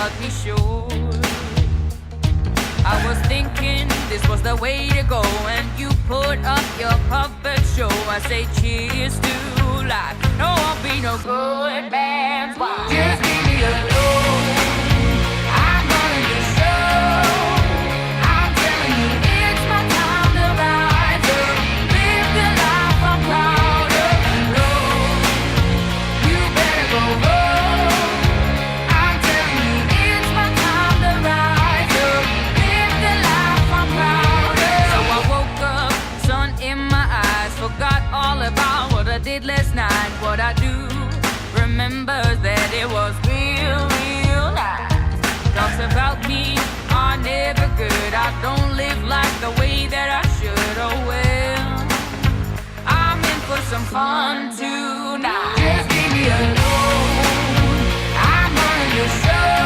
but we should. I was thinking this was the way to go, and you put up your puppet show. I say cheers to life. No, I'll be no good man's wife. Just leave me alone. I'm running the show. I'm telling you, it's my time to rise up. Live the life I'm proud of. No, you better go home. I'm telling you, it's my time to rise up. Live the life I'm proud of. So I woke up, sun in my eyes, forgot all about what I did last night. What I do remember that it was real, real nice. Talks about me are never good. I don't live like the way that I should. Oh well, I'm in for some fun tonight. Just leave me alone. I'm running the show.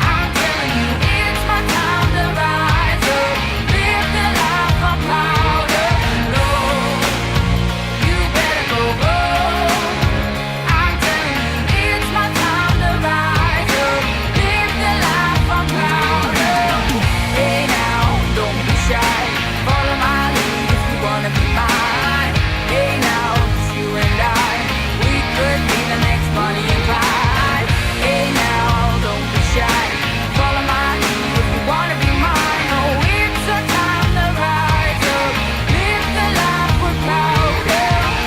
I'm telling you, it's my time to rise up. Live the life I'm proud of. No, you better go home. I'm telling you, it's my time to rise up. Live the life I'm proud of. Hey now, don't be shy. Follow my lead if you wanna be mine. Hey now, it's you and I. We could be the next Bonnie and Clyde. Hey now, don't be shy. Follow my lead if you wanna be mine. Oh, it's a time to rise up. Live the life we're proud of.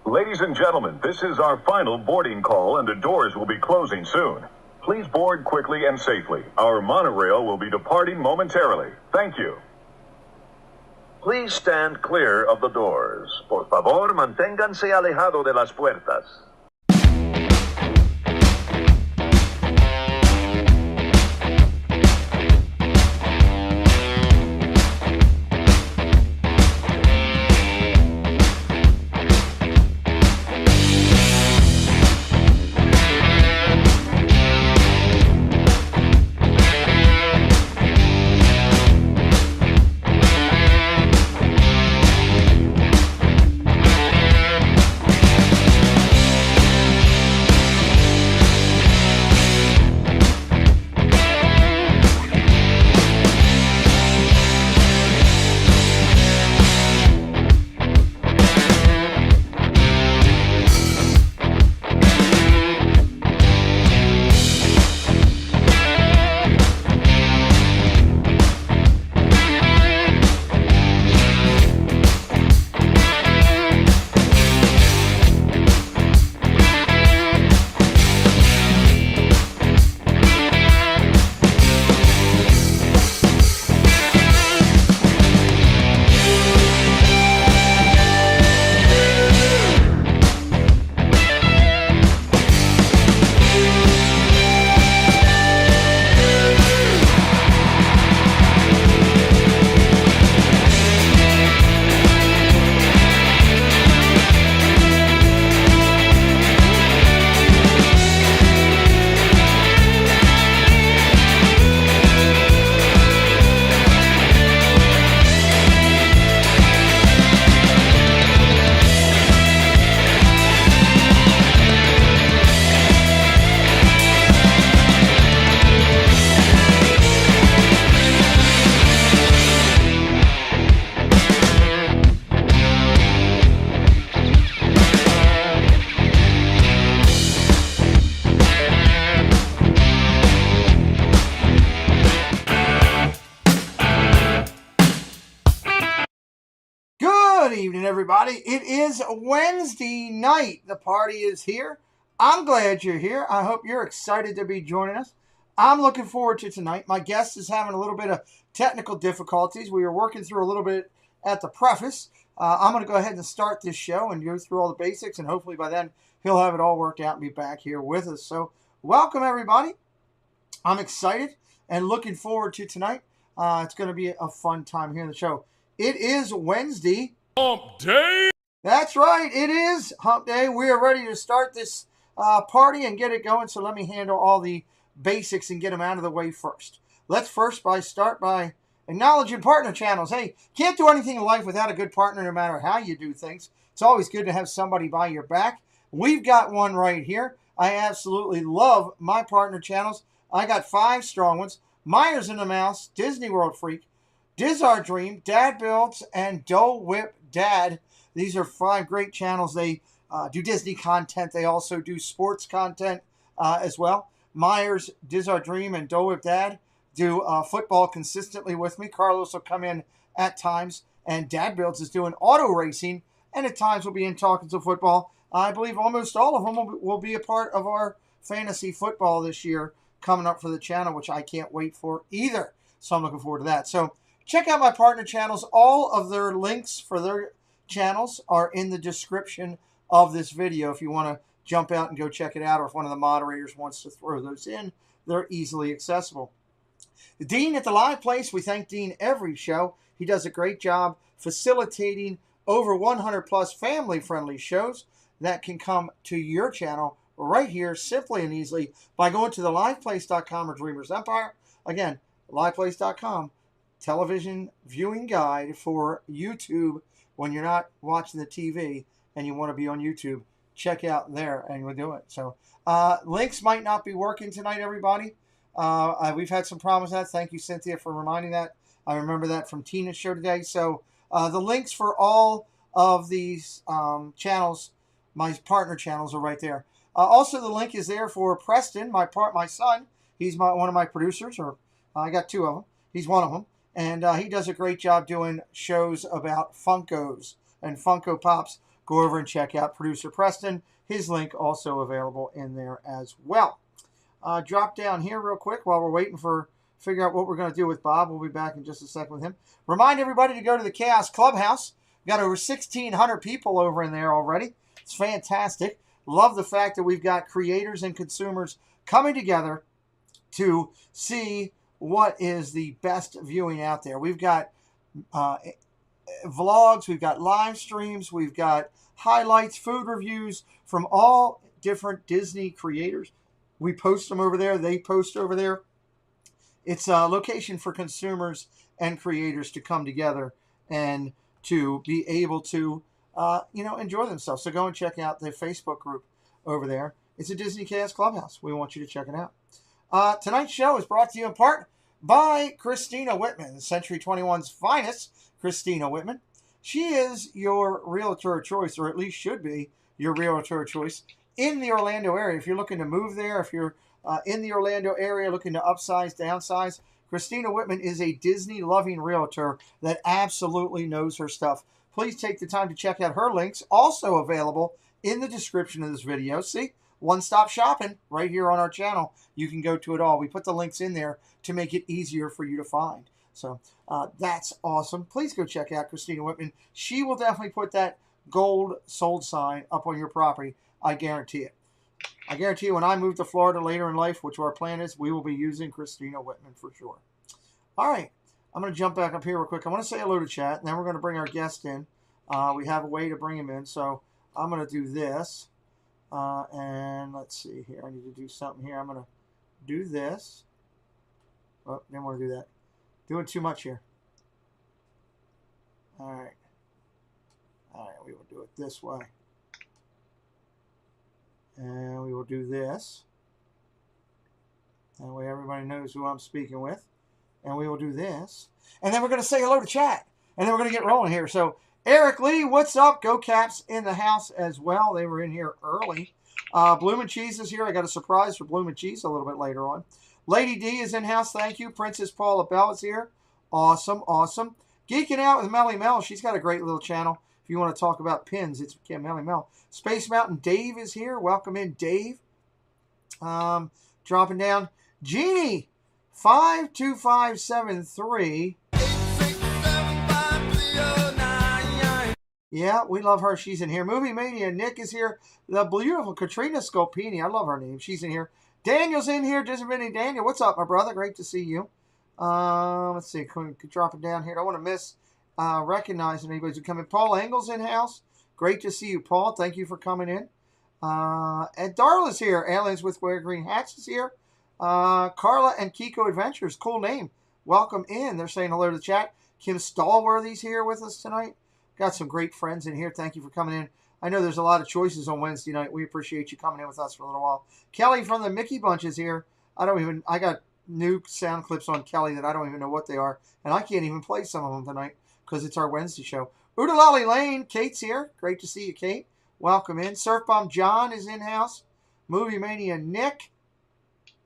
Ladies and gentlemen, this is our final boarding call and the doors will be closing soon. Please board quickly and safely. Our monorail will be departing momentarily. Thank you. Please stand clear of the doors. Por favor, manténganse alejado de las puertas. Good evening, everybody. It is Wednesday night. The party is here. I'm glad you're here. I hope you're excited to be joining us. I'm looking forward to tonight. My guest is having a little bit of technical difficulties. We were working through a little bit at the preface. I'm going to go ahead and start this show and go through all the basics, and hopefully by then he'll have it all worked out and be back here with us. So welcome, everybody. I'm excited and looking forward to tonight. It's going to be a fun time here in the show. It is Wednesday. Hump Day? That's right. It is Hump Day. We are ready to start this party and get it going. So let me handle all the basics and get them out of the way first. Let's start by Acknowledging partner channels. Hey, can't do anything in life without a good partner no matter how you do things. It's always good to have somebody by your back. We've got one right here. I absolutely love my partner channels. I got 5 strong ones. Myers and the Mouse, Disney World Freak, Diz Our Dream, Dad Builds, and Dole Whip Dad. These are 5 great channels. They do Disney content. They also do sports content as well. Myers, Diz Our Dream, and Dole Whip Dad do football consistently with me. Carlos will come in at times, and Dad Builds is doing auto racing, and at times we'll be in talking to football. I believe almost all of them will be a part of our fantasy football this year coming up for the channel, which I can't wait for either. So I'm looking forward to that. So check out my partner channels. All of their links for their channels are in the description of this video if you want to jump out and go check it out, or if one of the moderators wants to throw those in, they're easily accessible. Dean at the Live Place, we thank Dean every show. He does a great job facilitating over 100 plus family-friendly shows that can come to your channel right here simply and easily by going to theliveplace.com or Dreamers Empire. Again, liveplace.com, television viewing guide for YouTube when you're not watching the TV and you want to be on YouTube. Check out there and we'll do it. So links might not be working tonight, everybody. We've had some problems with that. Thank you, Cynthia, for reminding that. I remember that from Tina's show today. So the links for all of these channels, my partner channels, are right there. Also, the link is there for Preston, my son. He's one of my producers, or I got 2 of them. He's one of them. And he does a great job doing shows about Funkos and Funko Pops. Go over and check out producer Preston. His link also available in there as well. Drop down here real quick while we're waiting for figure out what we're going to do with Bob. We'll be back in just a second with him. Remind everybody to go to the Chaos Clubhouse. We've got over 1,600 people over in there already. It's fantastic. Love the fact that we've got creators and consumers coming together to see what is the best viewing out there. We've got vlogs, we've got live streams, we've got highlights, food reviews from all different Disney creators. We post them over there. They post over there. It's a location for consumers and creators to come together and to be able to, enjoy themselves. So go and check out the Facebook group over there. It's a Disney Chaos Clubhouse. We want you to check it out. Tonight's show is brought to you in part by Cristina Wittmann, Century 21's finest, Cristina Wittmann. She is your realtor of choice, or at least should be your realtor of choice in the Orlando area. If you're looking to move there, if you're in the Orlando area looking to upsize, downsize, Cristina Wittmann is a Disney-loving realtor that absolutely knows her stuff. Please take the time to check out her links, also available in the description of this video. See, one-stop shopping right here on our channel. You can go to it all. We put the links in there to make it easier for you to find. So that's awesome. Please go check out Cristina Wittmann. She will definitely put that gold sold sign up on your property. I guarantee it. I guarantee you when I move to Florida later in life, which our plan is, we will be using Cristina Wittmann for sure. All right. I'm going to jump back up here real quick. I want to say hello to chat, and then we're going to bring our guest in. We have a way to bring him in, so I'm going to do this. And let's see here. I need to do something here. I'm going to do this. Oh, didn't want to do that. Doing too much here. All right. All right, we will do it this way. And we will do this. That way everybody knows who I'm speaking with. And we will do this. And then we're going to say hello to chat. And then we're going to get rolling here. So, Eric Lee, what's up? Go Caps in the house as well. They were in here early. Bloomin' Cheese is here. I got a surprise for Bloomin' Cheese a little bit later on. Lady D is in house. Thank you. Princess Paula Bell is here. Awesome, awesome. Geeking Out with Melly Mel. She's got a great little channel. If you want to talk about pins, it's Melly Mel. Space Mountain Dave is here. Welcome in, Dave. Dropping down. Jeannie, 52573. Yeah, we love her. She's in here. Movie Mania. Nick is here. The beautiful Katrina Scopini. I love her name. She's in here. Daniel's in here. Just Vinny Daniel. What's up, my brother? Great to see you. Let's see. Could drop it down here. I don't want to miss recognizing anybody who's coming. Paul Engel's in house. Great to see you, Paul. Thank you for coming in. And Darla's here. Aliens with Wear Green Hats is here. Carla and Kiko Adventures. Cool name. welcome in. They're saying hello to the chat. Kim Stallworthy's here with us tonight. Got some great friends in here. Thank you for coming in. I know there's a lot of choices on Wednesday night. We appreciate you coming in with us for a little while. Kelly from the Mickey Bunch is here. I got new sound clips on Kelly that I don't even know what they are, and I can't even play some of them tonight because it's our Wednesday show. Oodalali Lane, Kate's here. Great to see you, Kate. Welcome in. Surf Bomb John is in-house. Movie Mania Nick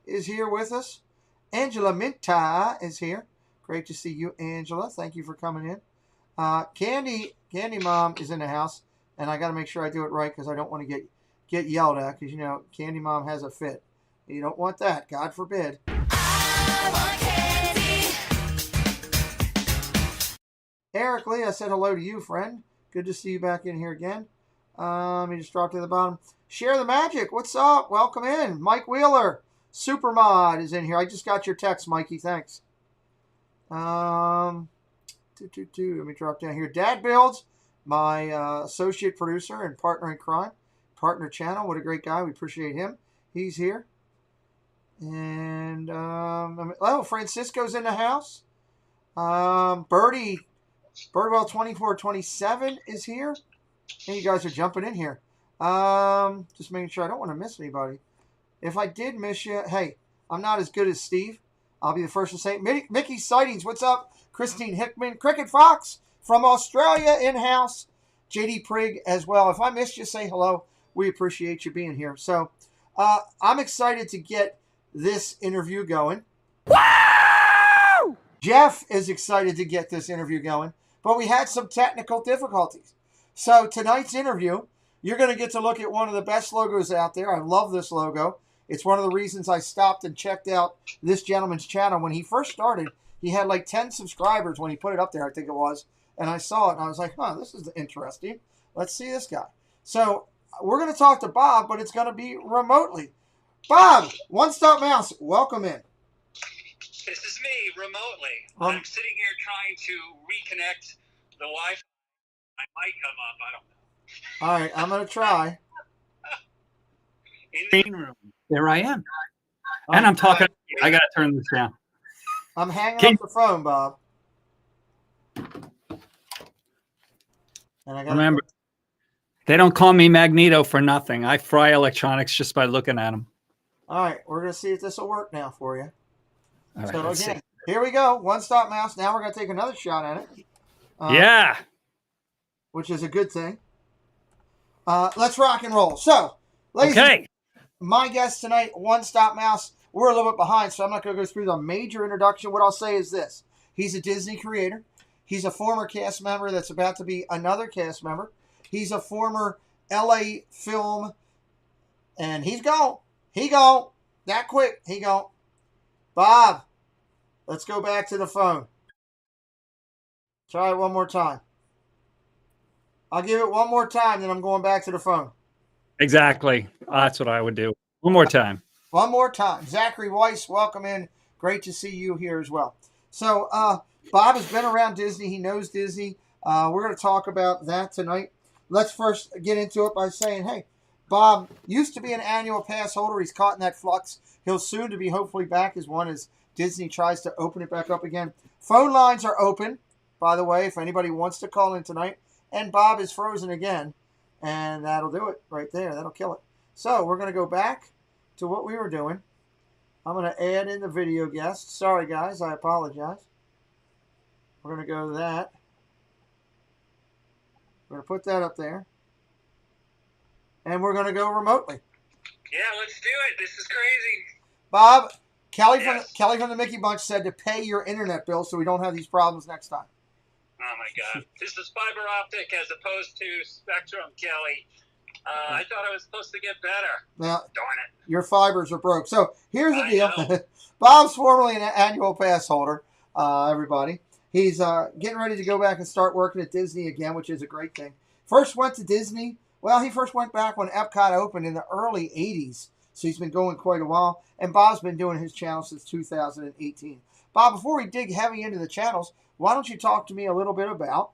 is here with us. Angela Minta is here. Great to see you, Angela. Thank you for coming in. Candy Mom is in the house, and I got to make sure I do it right because I don't want to get yelled at because, you know, Candy Mom has a fit. You don't want that. God forbid. I want candy. Eric Lee, I said hello to you, friend. Good to see you back in here again. Let me just drop to the bottom. Share the Magic. What's up? Welcome in. Mike Wheeler. Supermod is in here. I just got your text, Mikey. Thanks. Let me drop down here. Dad Builds, my associate producer and partner in crime. Partner channel. What a great guy. We appreciate him. He's here. And, Francisco's in the house. Birdwell 2427 is here. And you guys are jumping in here. Just making sure I don't want to miss anybody. If I did miss you, hey, I'm not as good as Steve. I'll be the first to say it. Mickey Sightings, what's up? Christine Hickman, Cricket Fox from Australia in-house. JD Prigg as well. If I missed you, say hello. We appreciate you being here. So I'm excited to get this interview going. Wow! Jeff is excited to get this interview going, but we had some technical difficulties. So tonight's interview, you're going to get to look at one of the best logos out there. I love this logo. It's one of the reasons I stopped and checked out this gentleman's channel. When he first started, he had like 10 subscribers when he put it up there, I think it was. And I saw it, and I was like, this is interesting. Let's see this guy. So we're going to talk to Bob, but it's going to be remotely. Bob, One Stop Mouse, welcome in. This is me, remotely. I'm sitting here trying to reconnect the Wi-Fi. I might come up, I don't know. All right, I'm going to try. In the Green room. There I am. Oh, And I'm talking. I got to turn this down. I'm hanging up the phone, Bob. And I got Remember, they don't call me Magneto for nothing. I fry electronics just by looking at them. All right, we're going to see if this will work now for you. All right, So let's again, here we go. One Stop Mouse. Now we're going to take another shot at it. see. Yeah. Which is a good thing. Let's rock and roll. So, ladies and Okay. my guest tonight, One Stop Mouse. We're a little bit behind, so I'm not going to go through the major introduction. What I'll say is this. He's a Disney creator. He's a former cast member that's about to be another cast member. He's a former LA film, and he's gone. He gone. That quick. He gone. Bob, let's go back to the phone. Try it one more time. I'll give it one more time, then I'm going back to the phone. Exactly. That's what I would do. One more time. One more time. Zachary Weiss, welcome in. Great to see you here as well. So, Bob has been around Disney. He knows Disney. We're going to talk about that tonight. Let's first get into it by saying, hey, Bob used to be an annual pass holder. He's caught in that flux. He'll soon to be hopefully back as one as Disney tries to open it back up again. Phone lines are open, by the way, if anybody wants to call in tonight. And Bob is frozen again. And that'll do it right there. That'll kill it. So we're going to go back to what we were doing. I'm going to add in the video guest. Sorry, guys. I apologize. We're going to go to that. We're going to put that up there. And we're going to go remotely. Yeah, let's do it. This is crazy. Bob, Kelly Yes. from the Mickey Bunch said to pay your internet bill so we don't have these problems next time. Oh, my God. This is fiber optic as opposed to Spectrum, Kelly. I thought I was supposed to get better. Now, Darn it. your fibers are broke. So here's the I deal. know. Bob's formerly an annual pass holder, everybody. He's getting ready to go back and start working at Disney again, which is a great thing. First went to Disney. Well, he first went back when Epcot opened in the early 80s. So he's been going quite a while. And Bob's been doing his channel since 2018. Bob, before we dig heavy into the channels, why don't you talk to me a little bit about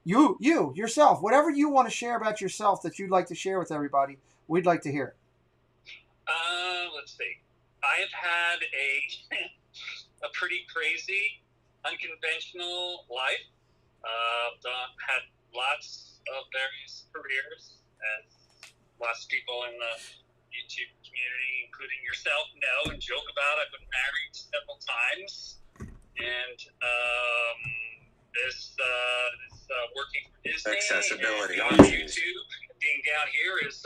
you, yourself, whatever you want to share about yourself that you'd like to share with everybody, we'd like to hear it. Let's see. I have had a pretty crazy, unconventional life. Had lots of various careers, as lots of people in the YouTube community, including yourself, know and joke about. I've been married several times, and this working for Disney, accessibility on YouTube, being down here is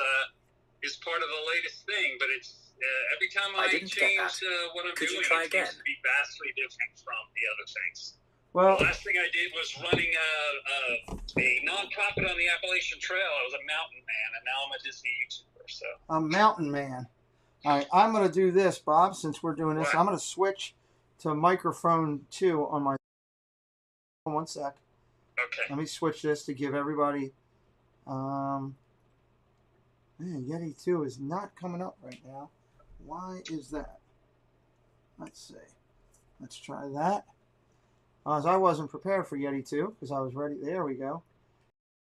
part of the latest thing. But it's every time I change what I'm doing, it seems to be vastly different from the other things. Well, the last thing I did was running a nonprofit on the Appalachian Trail. I was a mountain man, and now I'm a Disney YouTuber. So a mountain man. All right, I'm going to do this, Bob, since we're doing this. What? I'm going to switch to microphone 2 on my... One sec. okay. Let me switch this to give everybody... Man, Yeti 2 is not coming up right now. Why is that? Let's see. Let's try that. As I wasn't prepared for Yeti 2 because I was ready. There we go.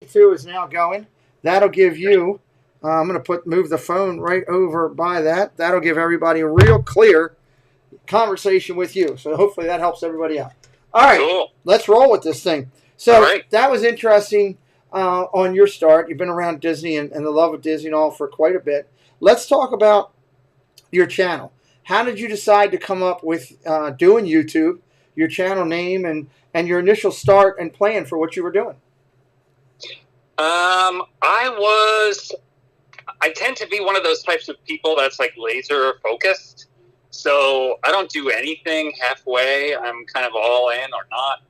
Yeti 2 is now going. That'll give you... I'm going to move the phone right over by that. That'll give everybody a real clear conversation with you. So hopefully that helps everybody out. All right, Cool. Let's roll with this thing. So right. That was interesting on your start. You've been around Disney and the love of Disney and all for quite a bit. Let's talk about your channel. How did you decide to come up with doing YouTube, your channel name, and your initial start and plan for what you were doing? I tend to be one of those types of people that's like laser focused. So I don't do anything halfway. I'm kind of all in or not.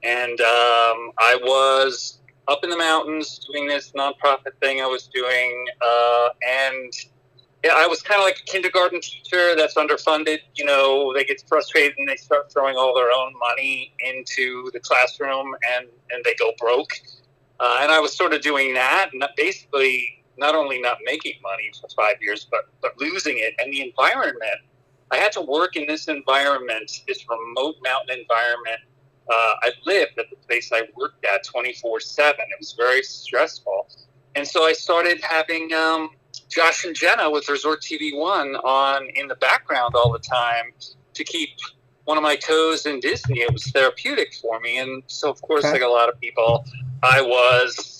And I was up in the mountains doing this nonprofit thing I was doing. And yeah, I was kind of like a kindergarten teacher that's underfunded. You know, they get frustrated and they start throwing all their own money into the classroom and they go broke. And I was sort of doing that, and basically not only not making money for 5 years, but losing it. And the environment, I had to work in this environment, this remote mountain environment. I lived at the place I worked at 24/7. It was very stressful. And so I started having Josh and Jenna with Resort TV1 on in the background all the time to keep one of my toes in Disney. It was therapeutic for me. And so, of course, like a lot of people, I was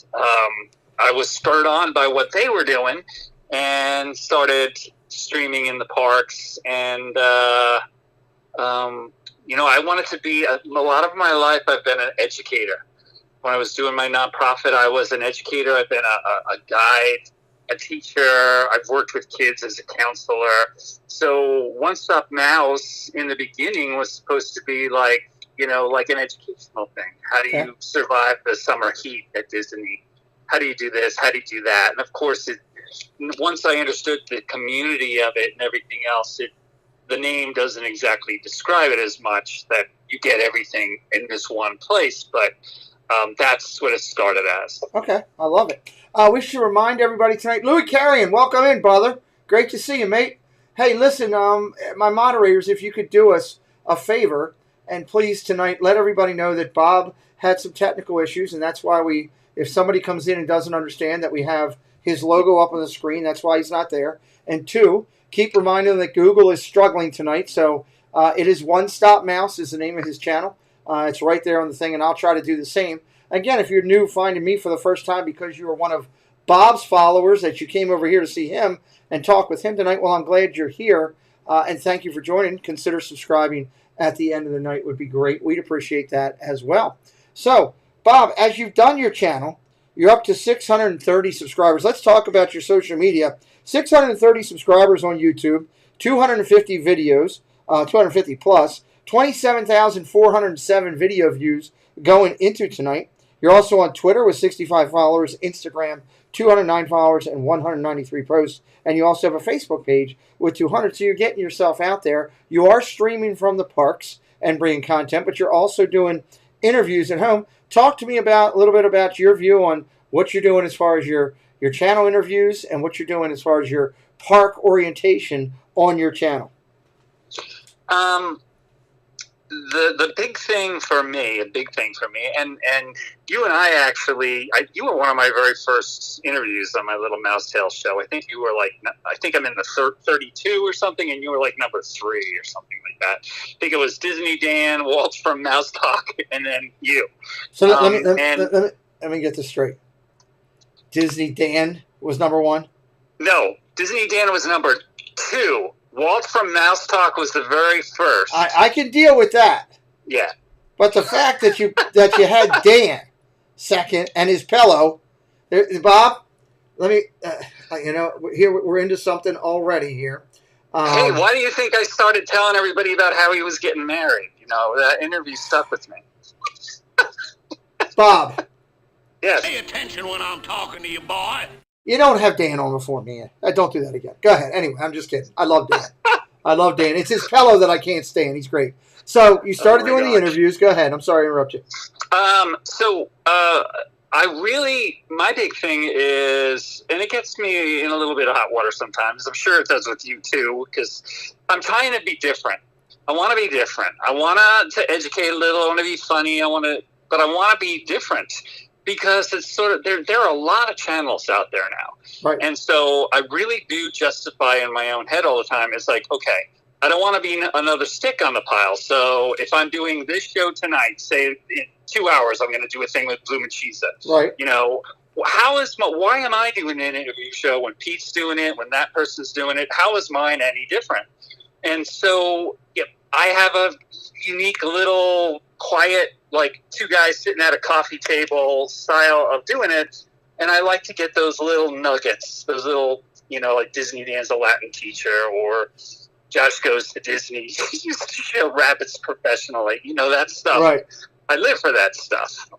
spurred on by what they were doing and started streaming in the parks. And, you know, I wanted to be a lot of my life. I've been an educator. When I was doing my nonprofit, I was an educator. I've been a guide, a teacher. I've worked with kids as a counselor. So One Stop Mouse in the beginning was supposed to be like, you know, like an educational thing. How do you survive the summer heat at Disney? How do you do this? How do you do that? And of course, once I understood the community of it and everything else, the name doesn't exactly describe it as much, that you get everything in this one place. But that's what it started as. Okay, I love it. We should remind everybody tonight, Louis Carrion, welcome in, brother. Great to see you, mate. Hey, listen, my moderators, if you could do us a favor, and please tonight let everybody know that Bob had some technical issues, and that's why if somebody comes in and doesn't understand that we have his logo up on the screen, that's why he's not there. And 2, keep reminding them that Google is struggling tonight, so it is One Stop Mouse is the name of his channel. It's right there on the thing, and I'll try to do the same. Again, if you're new finding me for the first time because you were one of Bob's followers, that you came over here to see him and talk with him tonight, well, I'm glad you're here, and thank you for joining. Consider subscribing at the end of the night would be great. We'd appreciate that as well. So, Bob, as you've done your channel, you're up to 630 subscribers. Let's talk about your social media. 630 subscribers on YouTube, 250 videos, 250 plus, 27,407 video views going into tonight. You're also on Twitter with 65 followers, Instagram, 209 followers, and 193 posts. And you also have a Facebook page with 200. So you're getting yourself out there. You are streaming from the parks and bringing content, but you're also doing interviews at home. Talk to me a little bit about your view on what you're doing as far as your channel interviews and what you're doing as far as your park orientation on your channel. the big thing for me, and you and I actually, you were one of my very first interviews on my little Mousetail show. I think you were like, I think I'm in the 32 or something, and you were like number 3 or something like that. I think it was Disney Dan, Walt from Mouse Talk, and then you. So let me get this straight. Disney Dan was number 1? No, Disney Dan was number 2. Walt from Mouse Talk was the very first. I can deal with that. Yeah. But the fact that you had Dan second and his pillow, Bob, let me, here we're into something already here. Hey, why do you think I started telling everybody about how he was getting married? That interview stuck with me. Bob. Yes. Pay attention when I'm talking to you, boy. You don't have Dan on before me. Don't do that again. Go ahead. Anyway, I'm just kidding. I love Dan. It's his pillow that I can't stand. He's great. So you started doing the interviews. Go ahead. I'm sorry to interrupt you. My big thing is, and it gets me in a little bit of hot water sometimes. I'm sure it does with you too, because I'm trying to be different. I want to be different. I want to educate a little. I want to be funny. But I want to be different. Because it's sort of there are a lot of channels out there now, right. And so I really do justify in my own head all the time. It's like, okay, I don't want to be another stick on the pile. So if I'm doing this show tonight, say in 2 hours, I'm going to do a thing with Bloom and Cheesa. Right. Why am I doing an interview show when Pete's doing it, when that person's doing it? How is mine any different? And so I have a unique little quiet, like 2 guys sitting at a coffee table style of doing it. And I like to get those little nuggets, those little, like Disney Dan's a Latin teacher, or Josh goes to Disney, rabbits professionally, that stuff. Right. I live for that stuff.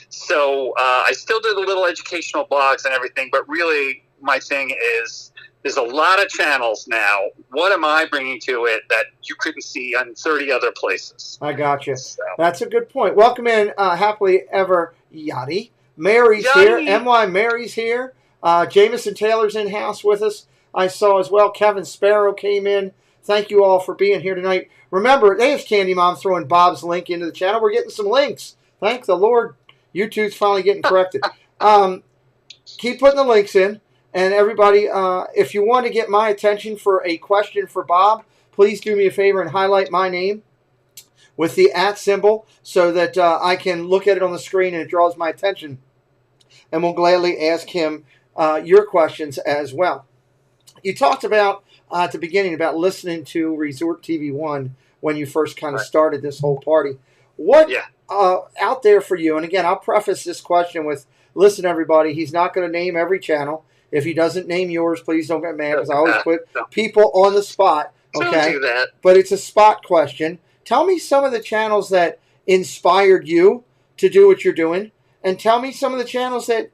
So I still do the little educational blogs and everything, but really my thing is, there's a lot of channels now. What am I bringing to it that you couldn't see on 30 other places? I got you. So. That's a good point. Welcome in, happily ever, Yachty. Mary's here. MY Mary's here. Jameson Taylor's in house with us. I saw as well. Kevin Sparrow came in. Thank you all for being here tonight. Remember, there's Candy Mom throwing Bob's link into the channel. We're getting some links. Thank the Lord. YouTube's finally getting corrected. Keep putting the links in. And everybody, if you want to get my attention for a question for Bob, please do me a favor and highlight my name with the @ symbol so that I can look at it on the screen and it draws my attention. And we'll gladly ask him your questions as well. You talked about, at the beginning, about listening to Resort TV 1 when you first kind of started this whole party. What out there for you? And again, I'll preface this question with, listen, everybody, he's not going to name every channel. If he doesn't name yours, please don't get mad, because I always put people on the spot. Okay, don't do that. But it's a spot question. Tell me some of the channels that inspired you to do what you're doing, and tell me some of the channels that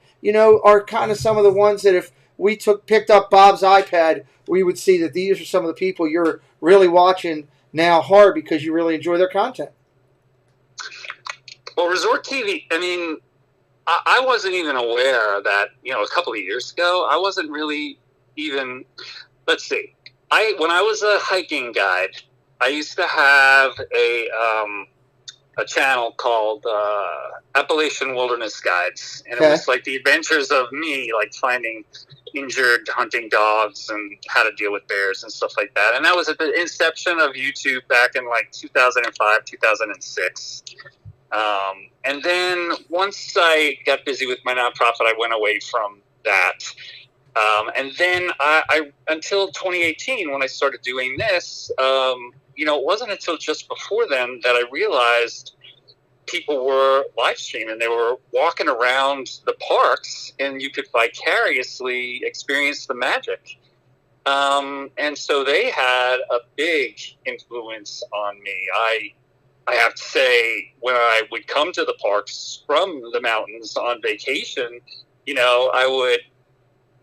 are kind of some of the ones that if we picked up Bob's iPad, we would see that these are some of the people you're really watching now hard because you really enjoy their content. Well, Resort TV, I wasn't even aware that, a couple of years ago, I wasn't really even, let's see, when I was a hiking guide, I used to have a channel called Appalachian Wilderness Guides, and it was like the adventures of me, like finding injured hunting dogs and how to deal with bears and stuff like that. And that was at the inception of YouTube back in like 2005, 2006. And then once I got busy with my nonprofit, I went away from that. And then I until 2018, when I started doing this, it wasn't until just before then that I realized people were live streaming. They were walking around the parks, and you could vicariously experience the magic. And so they had a big influence on me. I have to say, when I would come to the parks from the mountains on vacation, I would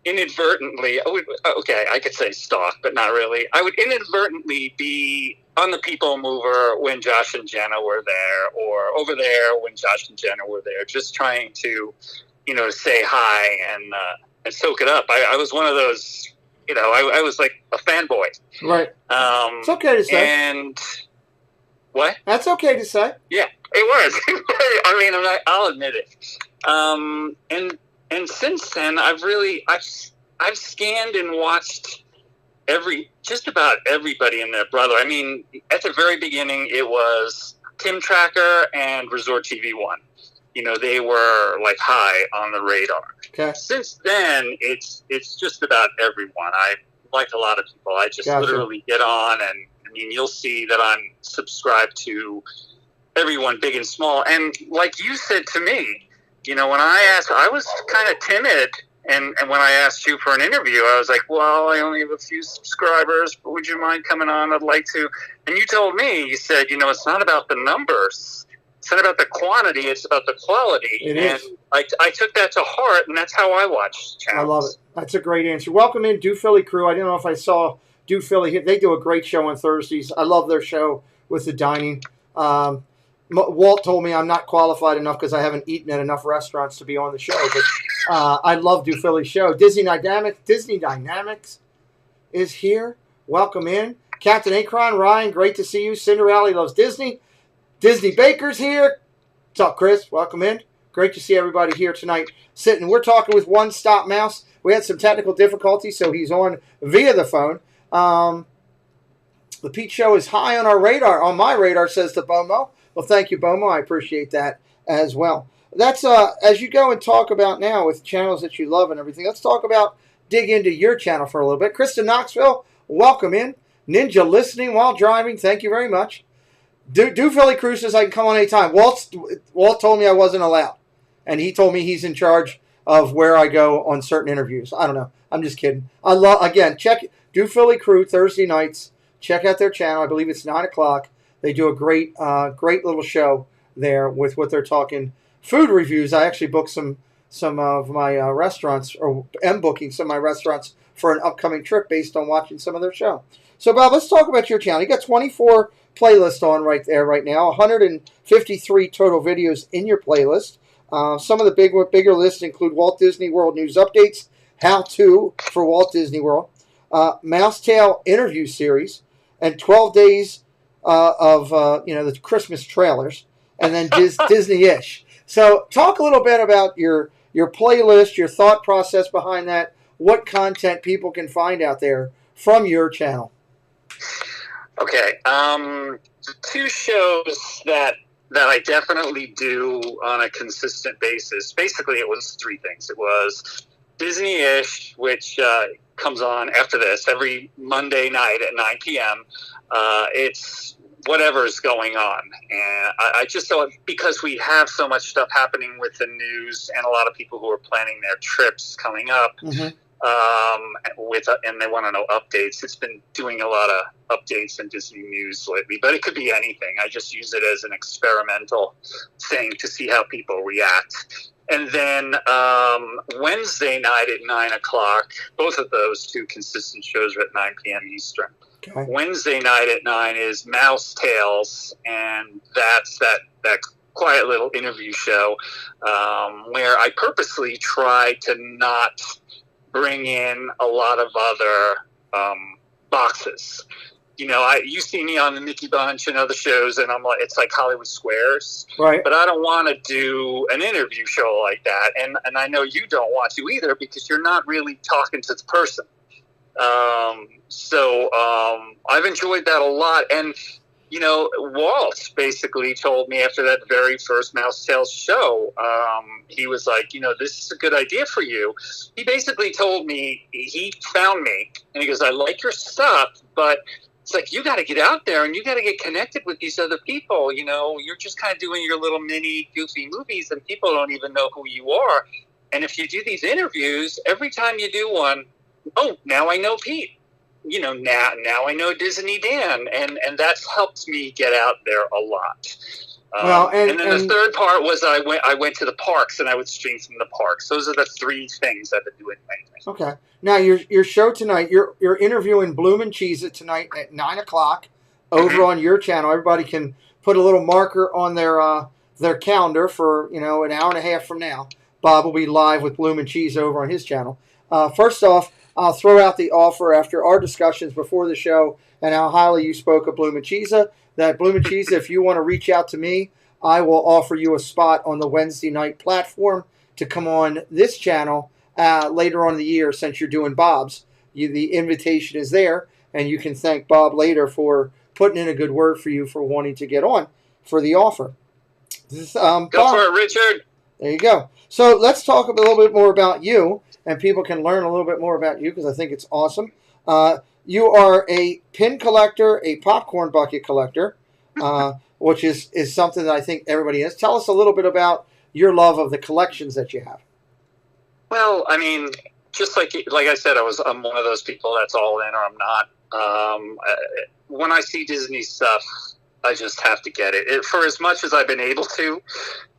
inadvertently, I could say stalk, but not really. I would inadvertently be on the People Mover when Josh and Jenna were there, or over there when Josh and Jenna were there, just trying to, say hi and soak it up. I was one of those, I was like a fanboy. Right. It's okay to say. And What? That's okay to say. Yeah, it was. I mean, I'll admit it. And since then, I've scanned and watched just about everybody and their brother. I mean, at the very beginning, it was Tim Tracker and Resort TV 1. You know, they were like high on the radar. Okay. Since then, it's just about everyone. I like a lot of people. I just literally get on, and I mean, you'll see that I'm subscribed to everyone, big and small. And like you said to me, you know, when I asked, I was kind of timid. And when I asked you for an interview, I was like, well, I only have a few subscribers, but would you mind coming on? I'd like to. And you told me, you said, you know, it's not about the numbers. It's not about the quantity. It's about the quality. It is. And I took that to heart, and that's how I watch channels. I love it. That's a great answer. Welcome in, Do Philly crew. I don't know if I saw Do Philly. They do a great show on Thursdays. I love their show with the dining. Walt told me I'm not qualified enough because I haven't eaten at enough restaurants to be on the show. But I love Do Philly's show. Disney Dynamics is here. Welcome in. Captain Akron, Ryan, great to see you. Cinderella loves Disney. Disney Baker's here. What's up, Chris? Welcome in. Great to see everybody here tonight. Sitting. We're talking with One Stop Mouse. We had some technical difficulties, so he's on via the phone. The Pete Show is high on our radar, on my radar, says the Bomo. Well, thank you, Bomo. I appreciate that as well. That's as you go and talk about now with channels that you love and everything, let's dig into your channel for a little bit. Krista Knoxville, welcome in. Ninja listening while driving, thank you very much. Do Philly Crew says I can come on anytime. Walt told me I wasn't allowed, and he told me he's in charge of where I go on certain interviews. I don't know. I'm just kidding. Check Do Philly Crew Thursday nights. Check out their channel. I believe it's 9 o'clock. They do a great little show there with what they're talking food reviews. I actually booked some of my restaurants, or am booking some of my restaurants for an upcoming trip based on watching some of their show. So, Bob, let's talk about your channel. You got 24 playlists on right now, 153 total videos in your playlist. Some of the bigger lists include Walt Disney World News Updates, How To for Walt Disney World, Mousetail Interview Series, and 12 days of the Christmas trailers, and then Disney-ish. So talk a little bit about your playlist, your thought process behind that, what content people can find out there from your channel. Okay. Two shows that I definitely do on a consistent basis. Basically, it was three things. It was Disney-ish, which comes on after this every Monday night at 9 p.m. It's whatever's going on. And I just thought, because we have so much stuff happening with the news and a lot of people who are planning their trips coming up, and they want to know updates. It's been doing a lot of updates in Disney news lately, but it could be anything. I just use it as an experimental thing to see how people react. And then Wednesday night at 9 o'clock, both of those two consistent shows are at 9 p.m. Eastern. Okay. Wednesday night at 9 is Mouse Tales, and that's that quiet little interview show where I purposely try to not bring in a lot of other boxes. You know, you see me on the Mickey Bunch and other shows, and I'm like, it's like Hollywood Squares. Right. But I don't want to do an interview show like that, and I know you don't want to either, because you're not really talking to the person. So I've enjoyed that a lot. And, you know, Walt basically told me after that very first Mouse Tales show, he was like, you know, this is a good idea for you. He basically told me, he found me, and he goes, I like your stuff, but it's like, you got to get out there and you got to get connected with these other people. You know, you're just kind of doing your little mini goofy movies and people don't even know who you are. And if you do these interviews, every time you do one, oh, now I know Pete. You know, now I know Disney Dan. And that's helped me get out there a lot. And then the third part was I went to the parks and I would stream from the parks. Those are the three things I've been doing lately. Okay. Now your show tonight, you're interviewing Bloom and Cheese It tonight at 9 o'clock over on your channel. Everybody can put a little marker on their calendar for, you know, an hour and a half from now. Bob will be live with Bloom and Cheese over on his channel. First off, I'll throw out the offer after our discussions before the show and how highly you spoke of Bloom and Cheese. that Bloom and Cheese, if you want to reach out to me, I will offer you a spot on the Wednesday night platform to come on this channel later on in the year. Since you're doing Bob's, the invitation is there, and you can thank Bob later for putting in a good word for you for wanting to get on for the offer. Go Bob, for it, Richard. there you go. So let's talk a little bit more about you, and people can learn a little bit more about you because I think it's awesome. You are a pin collector, a popcorn bucket collector, which is something that I think everybody is. Tell us a little bit about your love of the collections that you have. Well, I mean, just like I said, I'm one of those people that's all in or I'm not. When I see Disney stuff, I just have to get it. For as much as I've been able to,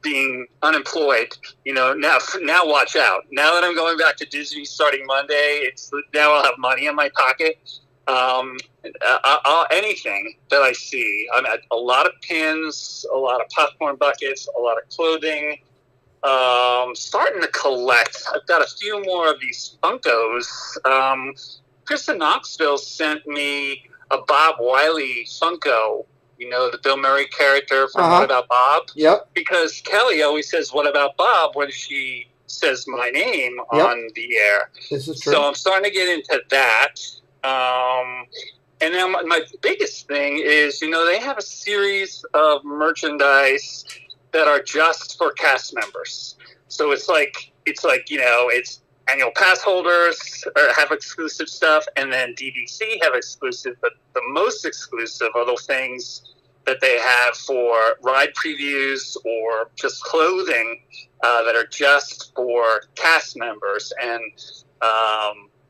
being unemployed, now watch out. Now that I'm going back to Disney starting Monday, now I'll have money in my pocket. Anything that I see, I'm at a lot of pins, a lot of popcorn buckets, a lot of clothing. Starting to collect. I've got a few more of these Funkos. Chris in Knoxville sent me a Bob Wiley Funko. The Bill Murray character from What About Bob? Yep. Because Kelly always says, "What about Bob?" when she says my name on the air. This is true. So I'm starting to get into that. And then my biggest thing is, they have a series of merchandise that are just for cast members. So it's annual pass holders have exclusive stuff, and then DVC have exclusive, but the most exclusive are the things that they have for ride previews or just clothing that are just for cast members. And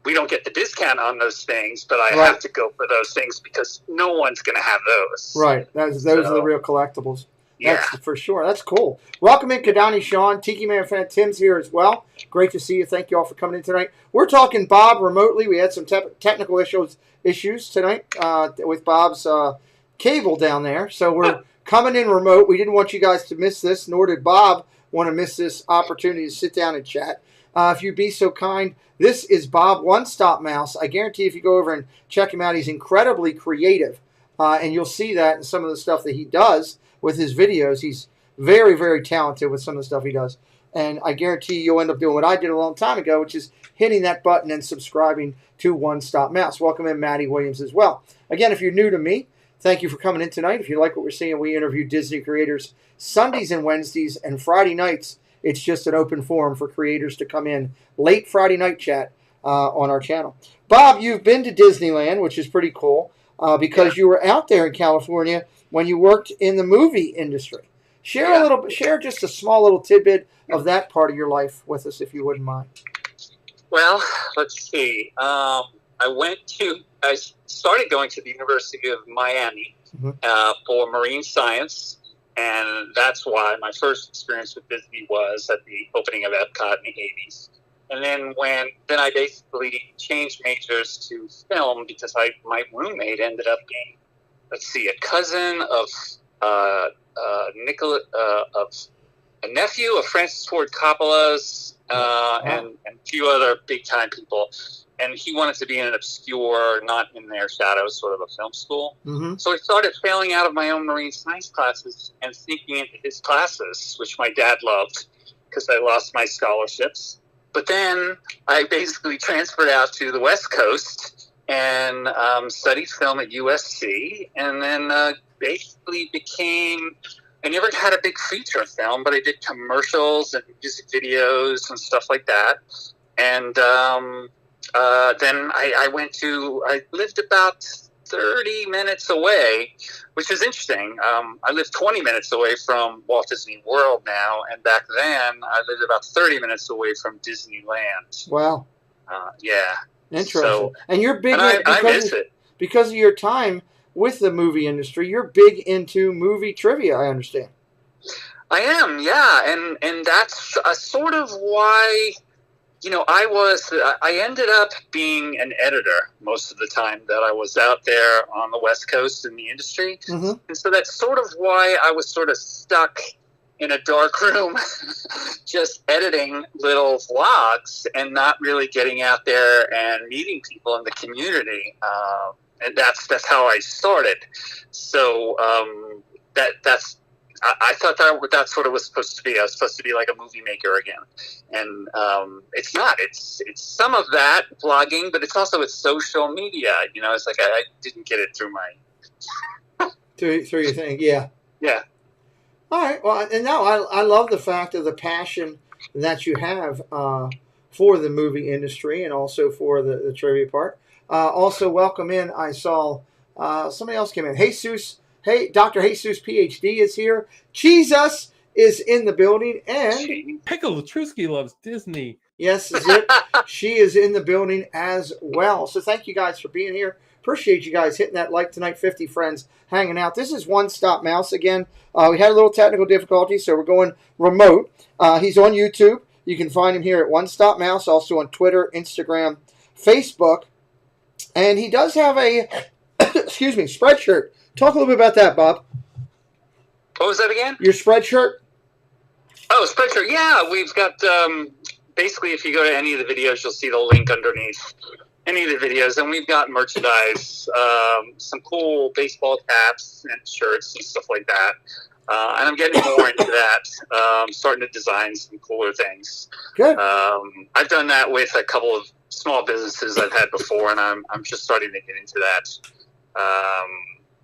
we don't get the discount on those things, but I have to go for those things because no one's going to have those. Right. Those are the real collectibles. That's for sure. That's cool. Welcome in, Kadani Sean. Tiki Man fan Tim's here as well. Great to see you. Thank you all for coming in tonight. We're talking Bob remotely. We had some technical issues tonight with Bob's cable down there. So we're coming in remote. We didn't want you guys to miss this, nor did Bob want to miss this opportunity to sit down and chat. If you'd be so kind, this is Bob One Stop Mouse. I guarantee if you go over and check him out, he's incredibly creative. And you'll see that in some of the stuff that he does with his videos. He's very, very talented with some of the stuff he does. And I guarantee you'll end up doing what I did a long time ago, which is hitting that button and subscribing to One Stop Mouse. Welcome in, Maddie Williams, as well. Again, if you're new to me, thank you for coming in tonight. If you like what we're seeing, we interview Disney creators Sundays and Wednesdays, and Friday nights, it's just an open forum for creators to come in late Friday night chat on our channel. Bob, you've been to Disneyland, which is pretty cool, because you were out there in California when you worked in the movie industry. Share just a small little tidbit of that part of your life with us, if you wouldn't mind. Well, let's see. I started going to the University of Miami for marine science, and that's why my first experience with Disney was at the opening of Epcot in the 80s. And then I basically changed majors to film because my roommate ended up being, a cousin of a nephew of Francis Ford Coppola's, and a few other big time people. And he wanted to be in an obscure, not in their shadows sort of a film school. Mm-hmm. So I started failing out of my own marine science classes and sneaking into his classes, which my dad loved because I lost my scholarships. But then I basically transferred out to the West Coast and studied film at USC, and then basically I never had a big feature film, but I did commercials and music videos and stuff like that. And then I lived about 30 minutes away, which is interesting. I live 20 minutes away from Walt Disney World now, and back then I lived about 30 minutes away from Disneyland. Wow. Yeah. Interesting. So, and you're big I miss it. Because of your time with the movie industry. You're big into movie trivia, I understand. I am, yeah. And that's sort of why, I ended up being an editor most of the time that I was out there on the West Coast in the industry. Mm-hmm. And so that's sort of why I was sort of stuck in a dark room just editing little vlogs and not really getting out there and meeting people in the community. and that's how I started. So I thought that's what it was supposed to be. I was supposed to be like a movie maker again, and it's not. It's some of that vlogging, but it's social media. It's like I didn't get it through my through your thing. Yeah. Yeah. All right. Well, and now I love the fact of the passion that you have for the movie industry and also for the trivia part. Also, welcome in. I saw somebody else came in. Jesus. Hey, Dr. Jesus, PhD, is here. Jesus is in the building. And Pickle Latrusky loves Disney. Yes, Zip. She is in the building as well. So thank you guys for being here. Appreciate you guys hitting that like tonight. 50 friends hanging out. This is One Stop Mouse again. We had a little technical difficulty, so we're going remote. He's on YouTube. You can find him here at One Stop Mouse, also on Twitter, Instagram, Facebook. And he does have a, spreadshirt. Talk a little bit about that, Bob. What was that again? Your spreadshirt? Oh, spreadshirt. Yeah, we've got, basically, if you go to any of the videos, you'll see the link underneath any of the videos. And we've got merchandise, some cool baseball caps and shirts and stuff like that. And I'm getting more into that. Starting to design some cooler things. Good. I've done that with a couple of small businesses I've had before, and I'm just starting to get into that.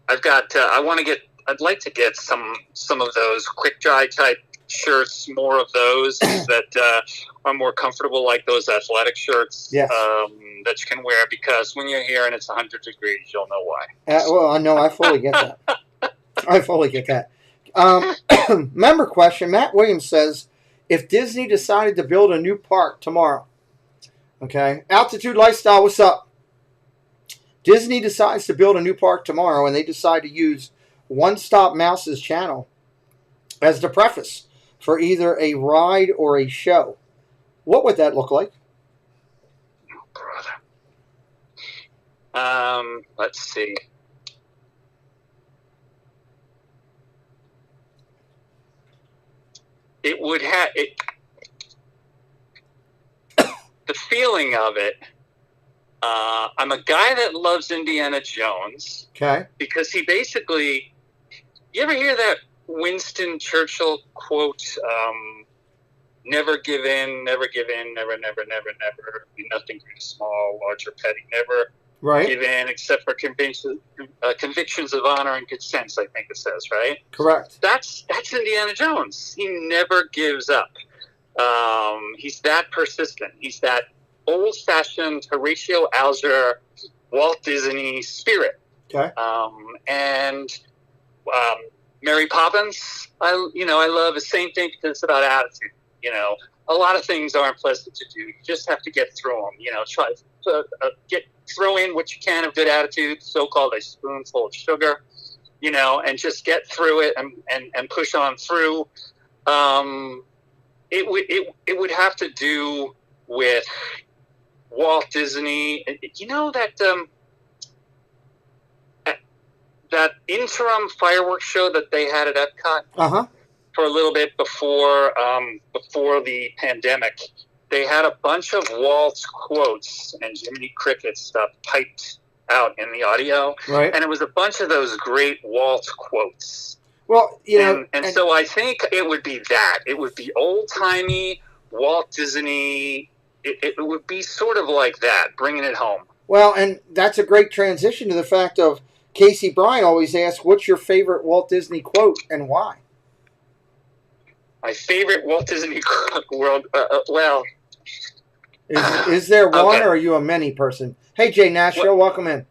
I've got. I'd like to get some of those quick dry type shirts, more of those that are more comfortable, like those athletic shirts. Yes. That you can wear, because when you're here and it's 100 degrees, you'll know why. Well, I know. I fully get that. I fully get that. Member question. Matt Williams says, if Disney decided to build a new park tomorrow, okay, Altitude Lifestyle, what's up? Disney decides to build a new park tomorrow, and they decide to use One Stop Mouse's channel as the preface for either a ride or a show. What would that look like? Oh, brother. Let's see. It would have the feeling of it. I'm a guy that loves Indiana Jones. Okay. Because he basically, you ever hear that Winston Churchill quote, never give in, never, be nothing too small, large or petty, never give in except for convictions of honor and good sense, I think it says, right? Correct. That's Indiana Jones. He never gives up. He's that persistent. He's that old-fashioned Horatio Alger, Walt Disney spirit. Okay. And Mary Poppins, I love the same thing, because it's about attitude. A lot of things aren't pleasant to do. You just have to get through them. Try to throw in what you can of good attitude, so-called a spoonful of sugar, and just get through it and push on through. It would have to do with Walt Disney. That interim fireworks show that they had at Epcot for a little bit before the pandemic. They had a bunch of Walt's quotes and Jiminy Cricket stuff piped out in the audio, right? And it was a bunch of those great Walt quotes. Well, and so I think it would be that. It would be old timey Walt Disney. It would be sort of like that, bringing it home. Well, and that's a great transition to the fact of Casey Bryan always asks, what's your favorite Walt Disney quote and why? My favorite Walt Disney world, Is there one, or are you a many person? Hey, Jay Nashville, welcome in.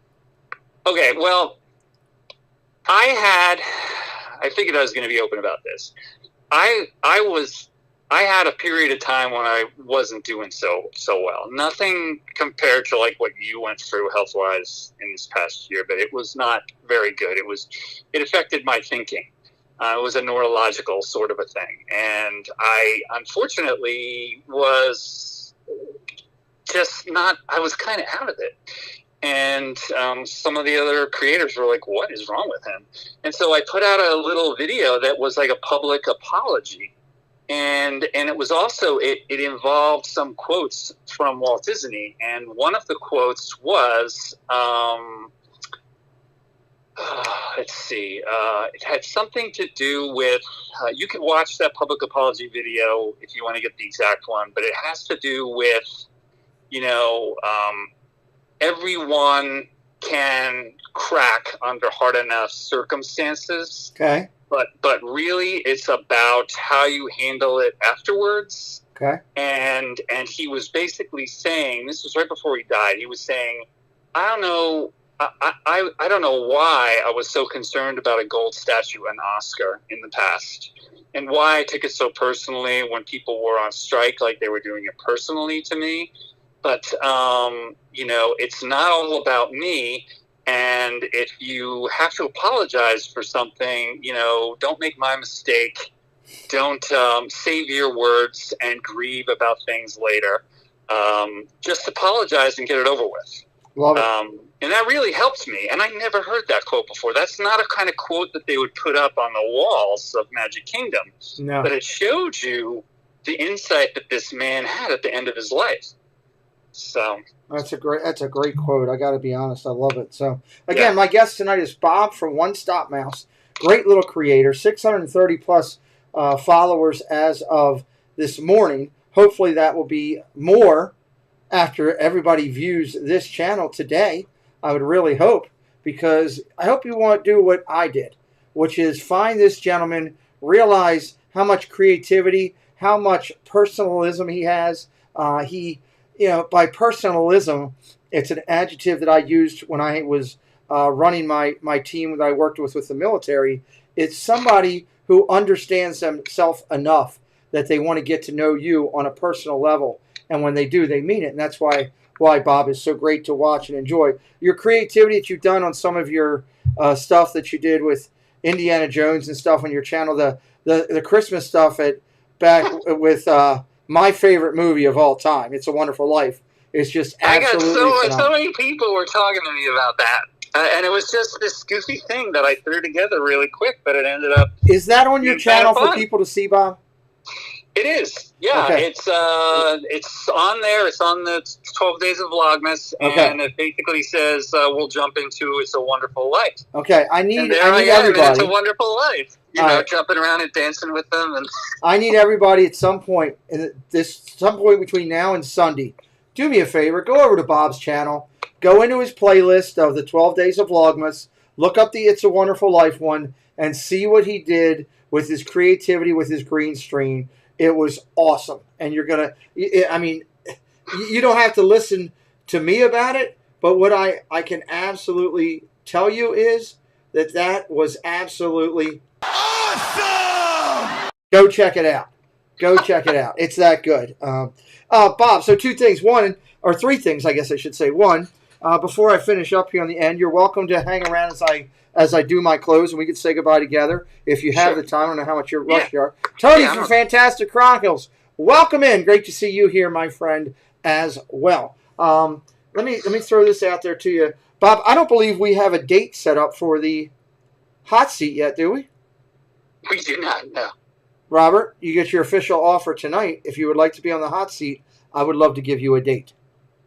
Okay, well, I figured I was going to be open about this. I had a period of time when I wasn't doing so well. Nothing compared to like what you went through health-wise in this past year, but it was not very good. It affected my thinking. It was a neurological sort of a thing. And I, unfortunately, was just not, I was kind of out of it. And some of the other creators were like, what is wrong with him? And so I put out a little video that was like a public apology. And it was also, it involved some quotes from Walt Disney. And one of the quotes was, Let's see. It had something to do with, you can watch that public apology video if you want to get the exact one, but it has to do with, everyone can crack under hard enough circumstances. Okay. But really, it's about how you handle it afterwards. Okay. And he was basically saying, this was right before he died, he was saying, I don't know why I was so concerned about a gold statue and Oscar in the past, and why I took it so personally when people were on strike, like they were doing it personally to me. But, it's not all about me. And if you have to apologize for something, don't make my mistake. Don't save your words and grieve about things later. Just apologize and get it over with. Love it. And that really helped me. And I never heard that quote before. That's not a kind of quote that they would put up on the walls of Magic Kingdom. No. But it showed you the insight that this man had at the end of his life. So that's a great quote. I got to be honest. I love it. So again, my guest tonight is Bob from One Stop Mouse. Great little creator, 630 plus followers as of this morning. Hopefully that will be more after everybody views this channel today. I would really hope, because I hope you want to do what I did, which is find this gentleman, realize how much creativity, how much personalism he has. By personalism, it's an adjective that I used when I was running my team that I worked with the military. It's somebody who understands themselves enough that they want to get to know you on a personal level. And when they do, they mean it. And that's why Bob is so great to watch and enjoy. Your creativity that you've done on some of your stuff that you did with Indiana Jones and stuff on your channel, the Christmas stuff back with my favorite movie of all time, It's a Wonderful Life. It's just absolutely I got so many people were talking to me about that. And it was just this goofy thing that I threw together really quick, but it ended up... Is that on your channel for people to see, Bob? It is, yeah. Okay. It's on there. It's on the 12 Days of Vlogmas, and it basically says we'll jump into It's a Wonderful Life. Okay, I need everybody. It's a wonderful life. Jumping around and dancing with them. And I need everybody at some point between now and Sunday. Do me a favor. Go over to Bob's channel. Go into his playlist of the 12 Days of Vlogmas. Look up the It's a Wonderful Life one and see what he did with his creativity, with his green screen. It was awesome. And you're going to, I mean, you don't have to listen to me about it, but what I can absolutely tell you is that was absolutely awesome. Go check it out. Go check it out. It's that good. Bob, so three things, I guess I should say. One, before I finish up here on the end, you're welcome to hang around as I do my close, and we can say goodbye together if you have the time. I don't know how much rush you are. Tony from Fantastic Chronicles, welcome in. Great to see you here, my friend, as well. Let me throw this out there to you. Bob, I don't believe we have a date set up for the hot seat yet, do we? We do not, no. Robert, you get your official offer tonight. If you would like to be on the hot seat, I would love to give you a date.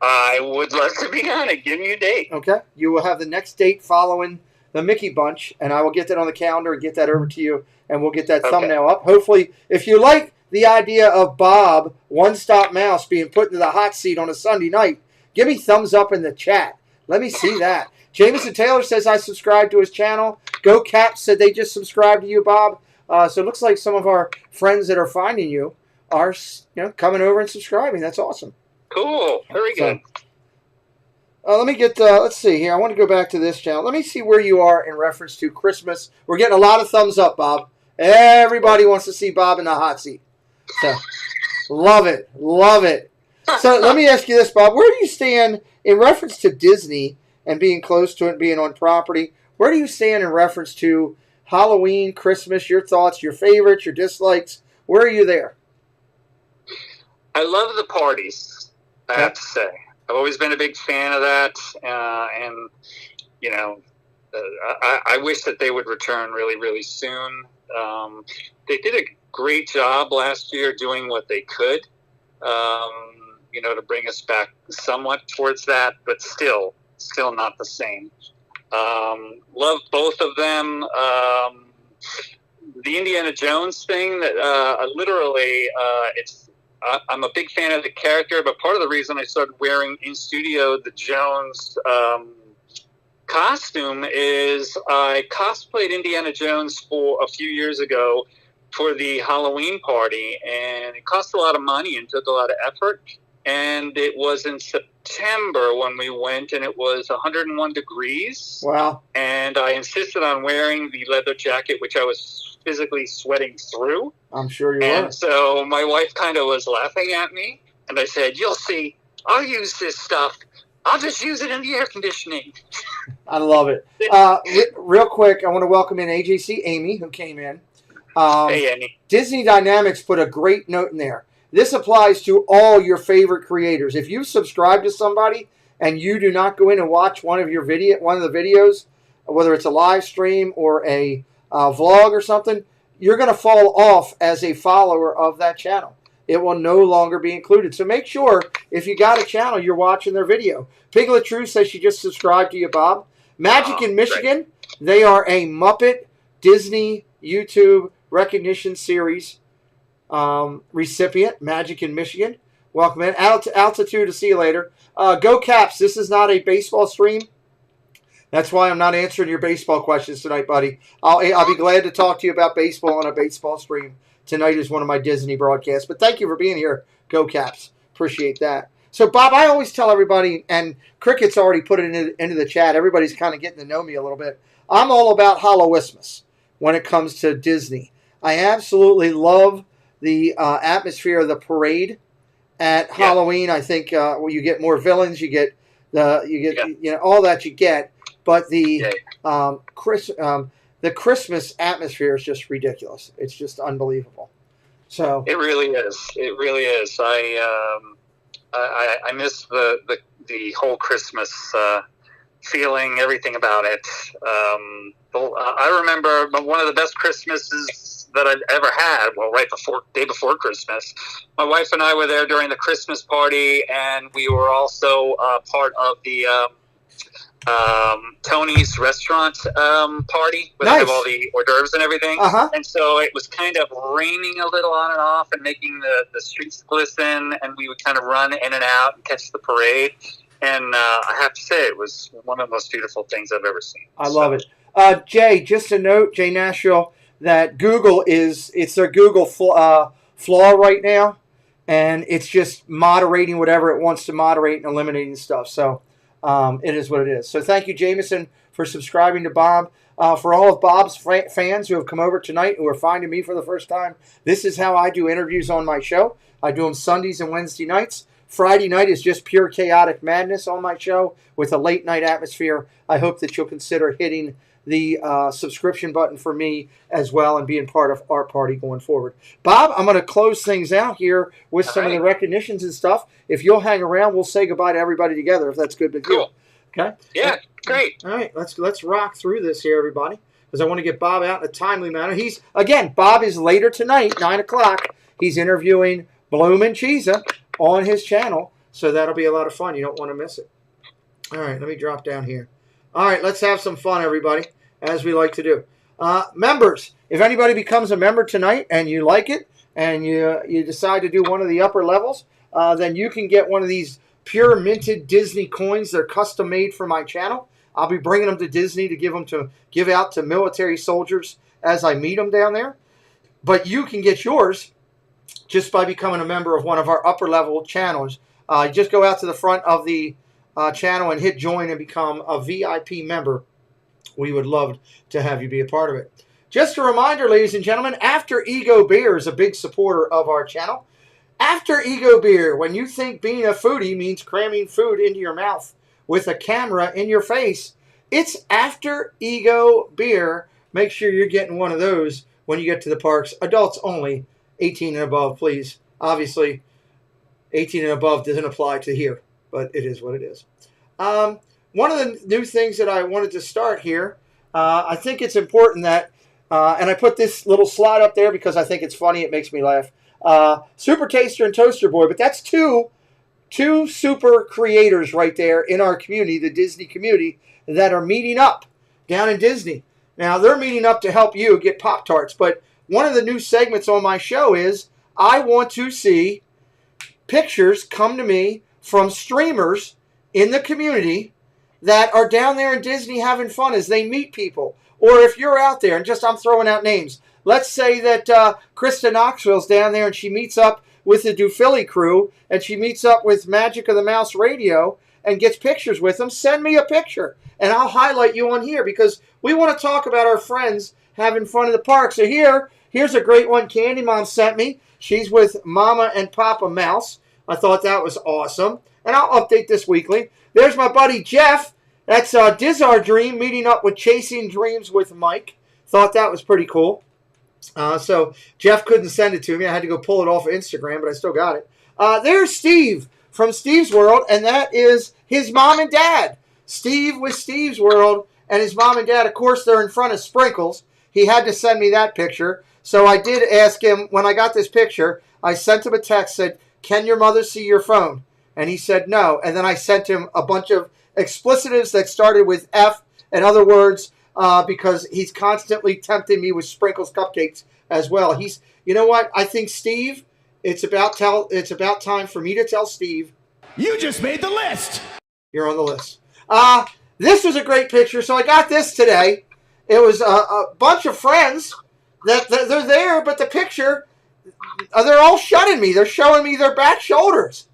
I would love to be on it. Give me a date. Okay. You will have the next date following the Mickey Bunch, and I will get that on the calendar and get that over to you, and we'll get that thumbnail up. Hopefully, if you like the idea of Bob, One Stop Mouse, being put into the hot seat on a Sunday night, give me thumbs up in the chat. Let me see that. Jameson Taylor says I subscribed to his channel. Go Caps said they just subscribed to you, Bob. So it looks like some of our friends that are finding you are coming over and subscribing. That's awesome. Cool. Very good. Let me get, let's see here. I want to go back to this channel. Let me see where you are in reference to Christmas. We're getting a lot of thumbs up, Bob. Everybody wants to see Bob in the hot seat. So, love it. Love it. So, let me ask you this, Bob. Where do you stand in reference to Disney and being close to it and being on property? Where do you stand in reference to Halloween, Christmas, your thoughts, your favorites, your dislikes? Where are you there? I love the parties, I have to say. I've always been a big fan of that, and I wish that they would return really, really soon. They did a great job last year doing what they could, to bring us back somewhat towards that, but still not the same. Love both of them. The Indiana Jones thing, that I'm a big fan of the character, but part of the reason I started wearing in studio the Jones costume is I cosplayed Indiana Jones for a few years ago for the Halloween party, and it cost a lot of money and took a lot of effort. And it was in September when we went, and it was 101 degrees. Wow. And I insisted on wearing the leather jacket, which I was physically sweating through. I'm sure you And are. so my wife kind of was laughing at me, and I said, "You'll see, I'll use this stuff. I'll just use it in the air conditioning." I love it. Real quick, I want to welcome in AJC Amy, who came in. Hey, Amy. Disney Dynamics put a great note in there. This applies to all your favorite creators. If you subscribe to somebody and you do not go in and watch one of the videos, whether it's a live stream or a vlog or something, you're going to fall off as a follower of that channel. It will no longer be included. So make sure, if you got a channel, you're watching their video. Piglet True says she just subscribed to you, Bob. Magic in Michigan, they are a Muppet Disney YouTube recognition series recipient. Magic in Michigan. Welcome in. Altitude, to see you later. Go Caps. This is not a baseball stream. That's why I'm not answering your baseball questions tonight, buddy. I'll be glad to talk to you about baseball on a baseball stream. Tonight is one of my Disney broadcasts. But thank you for being here, Go Caps. Appreciate that. So, Bob, I always tell everybody, and Cricket's already put it into the chat. Everybody's kind of getting to know me a little bit. I'm all about Hallowismus when it comes to Disney. I absolutely love the atmosphere of the parade at Halloween. I think you get more villains, you get all that you get, but the Christmas atmosphere is just ridiculous. It's just unbelievable. So it really is. It really is. I miss the whole Christmas feeling, everything about it. I remember one of the best Christmases that I'd ever had. Well, day before Christmas, my wife and I were there during the Christmas party, and we were also part of the Tony's restaurant party where they have all the hors d'oeuvres and everything. And so it was kind of raining a little on and off and making the streets glisten, and we would kind of run in and out and catch the parade. And I have to say, it was one of the most beautiful things I've ever seen. I love it. Jay, just a note, Jay Nashville, that it's their Google flaw right now, and it's just moderating whatever it wants to moderate and eliminating stuff. So it is what it is. So thank you, Jameson, for subscribing to Bob. For all of Bob's fans who have come over tonight who are finding me for the first time, this is how I do interviews on my show. I do them Sundays and Wednesday nights. Friday night is just pure chaotic madness on my show with a late night atmosphere. I hope that you'll consider hitting the subscription button for me as well and being part of our party going forward. Bob, I'm going to close things out here with some of the recognitions and stuff. If you'll hang around, we'll say goodbye to everybody together, if that's good with you. Okay? Yeah, great. All right, let's rock through this here, everybody, because I want to get Bob out in a timely manner. Bob is later tonight, 9 o'clock. He's interviewing Bloom and Cheesa on his channel, so that'll be a lot of fun. You don't want to miss it. All right, let me drop down here. All right, let's have some fun, everybody, as we like to do. Members, if anybody becomes a member tonight and you like it and you decide to do one of the upper levels, then you can get one of these pure minted Disney coins. They're custom made for my channel. I'll be bringing them to Disney to give out to military soldiers as I meet them down there. But you can get yours just by becoming a member of one of our upper level channels. Just go out to the front of the channel and hit join and become a VIP member. We would love to have you be a part of it. Just a reminder, ladies and gentlemen, After Ego Beer is a big supporter of our channel. After Ego Beer, when you think being a foodie means cramming food into your mouth with a camera in your face, it's After Ego Beer. Make sure you're getting one of those when you get to the parks. Adults only, 18 and above, please. Obviously, 18 and above doesn't apply to here, but it is what it is. One of the new things that I wanted to start here, I think it's important that, and I put this little slide up there because I think it's funny, it makes me laugh. Super Taster and Toaster Boy, but that's two super creators right there in our community, the Disney community, that are meeting up down in Disney. Now, they're meeting up to help you get Pop-Tarts, but one of the new segments on my show is I want to see pictures come to me from streamers in the community that are down there in Disney having fun as they meet people. Or if you're out there, and just I'm throwing out names. Let's say that Krista Knoxville's down there and she meets up with the Dufilly crew and she meets up with Magic of the Mouse Radio and gets pictures with them. Send me a picture and I'll highlight you on here because we want to talk about our friends having fun in the park. So here's a great one Candy Mom sent me. She's with Mama and Papa Mouse. I thought that was awesome. And I'll update this weekly. There's my buddy Jeff. That's Dizzar Dream meeting up with Chasing Dreams with Mike. Thought that was pretty cool. So Jeff couldn't send it to me. I had to go pull it off of Instagram, but I still got it. There's Steve from Steve's World, and that is his mom and dad. Steve with Steve's World and his mom and dad. Of course, they're in front of Sprinkles. He had to send me that picture. So I did ask him, when I got this picture, I sent him a text, said, can your mother see your phone? And he said no. And then I sent him a bunch of explicitives that started with F and other words because he's constantly tempting me with Sprinkles cupcakes as well. He's, you know what? I think Steve, it's about time for me to tell Steve. You just made the list. You're on the list. This was a great picture. So I got this today. It was a bunch of friends that they're there, but the picture, they're all shunning me. They're showing me their back shoulders.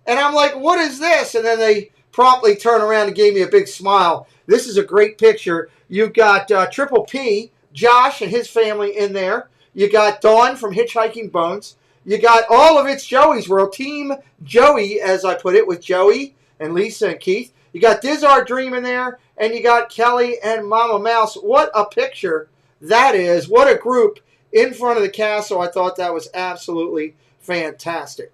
And I'm like, what is this? And then they promptly turn around and gave me a big smile. This is a great picture. You've got Triple P, Josh and his family in there. You got Dawn from Hitchhiking Bones. You got all of It's Joey's World. Team Joey, as I put it, with Joey and Lisa and Keith. You got Dizzar Dream in there. And you got Kelly and Mama Mouse. What a picture that is. What a group in front of the castle. I thought that was absolutely fantastic.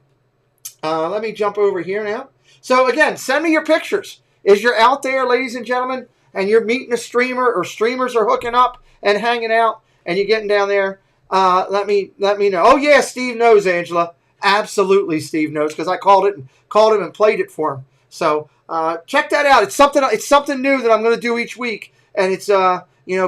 Let me jump over here now. So again, send me your pictures. As you're out there, ladies and gentlemen, and you're meeting a streamer or streamers are hooking up and hanging out and you're getting down there, let me know. Oh yeah, Steve knows, Angela. Absolutely, Steve knows because I called him and played it for him. So check that out. It's something new that I'm going to do each week, and it's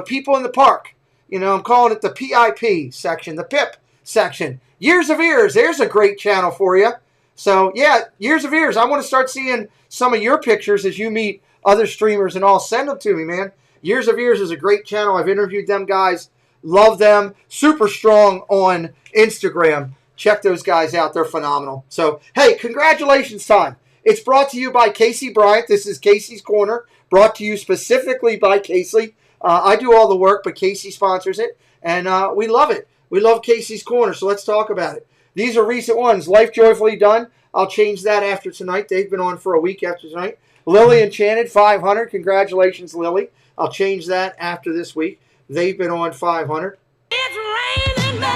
people in the park. I'm calling it the PIP section, the PIP section. Years of Ears. There's a great channel for you. So yeah, Years of Ears. I want to start seeing some of your pictures as you meet other streamers and all. Send them to me, man. Years of Ears is a great channel. I've interviewed them guys. Love them. Super strong on Instagram. Check those guys out. They're phenomenal. So, hey, congratulations time. It's brought to you by Casey Bryant. This is Casey's Corner. Brought to you specifically by Casey. I do all the work, but Casey sponsors it. And we love it. We love Casey's Corner. So let's talk about it. These are recent ones. Life Joyfully Done. I'll change that after tonight. They've been on for a week after tonight. Lily Enchanted, 500. Congratulations, Lily. I'll change that after this week. They've been on 500. It's raining men.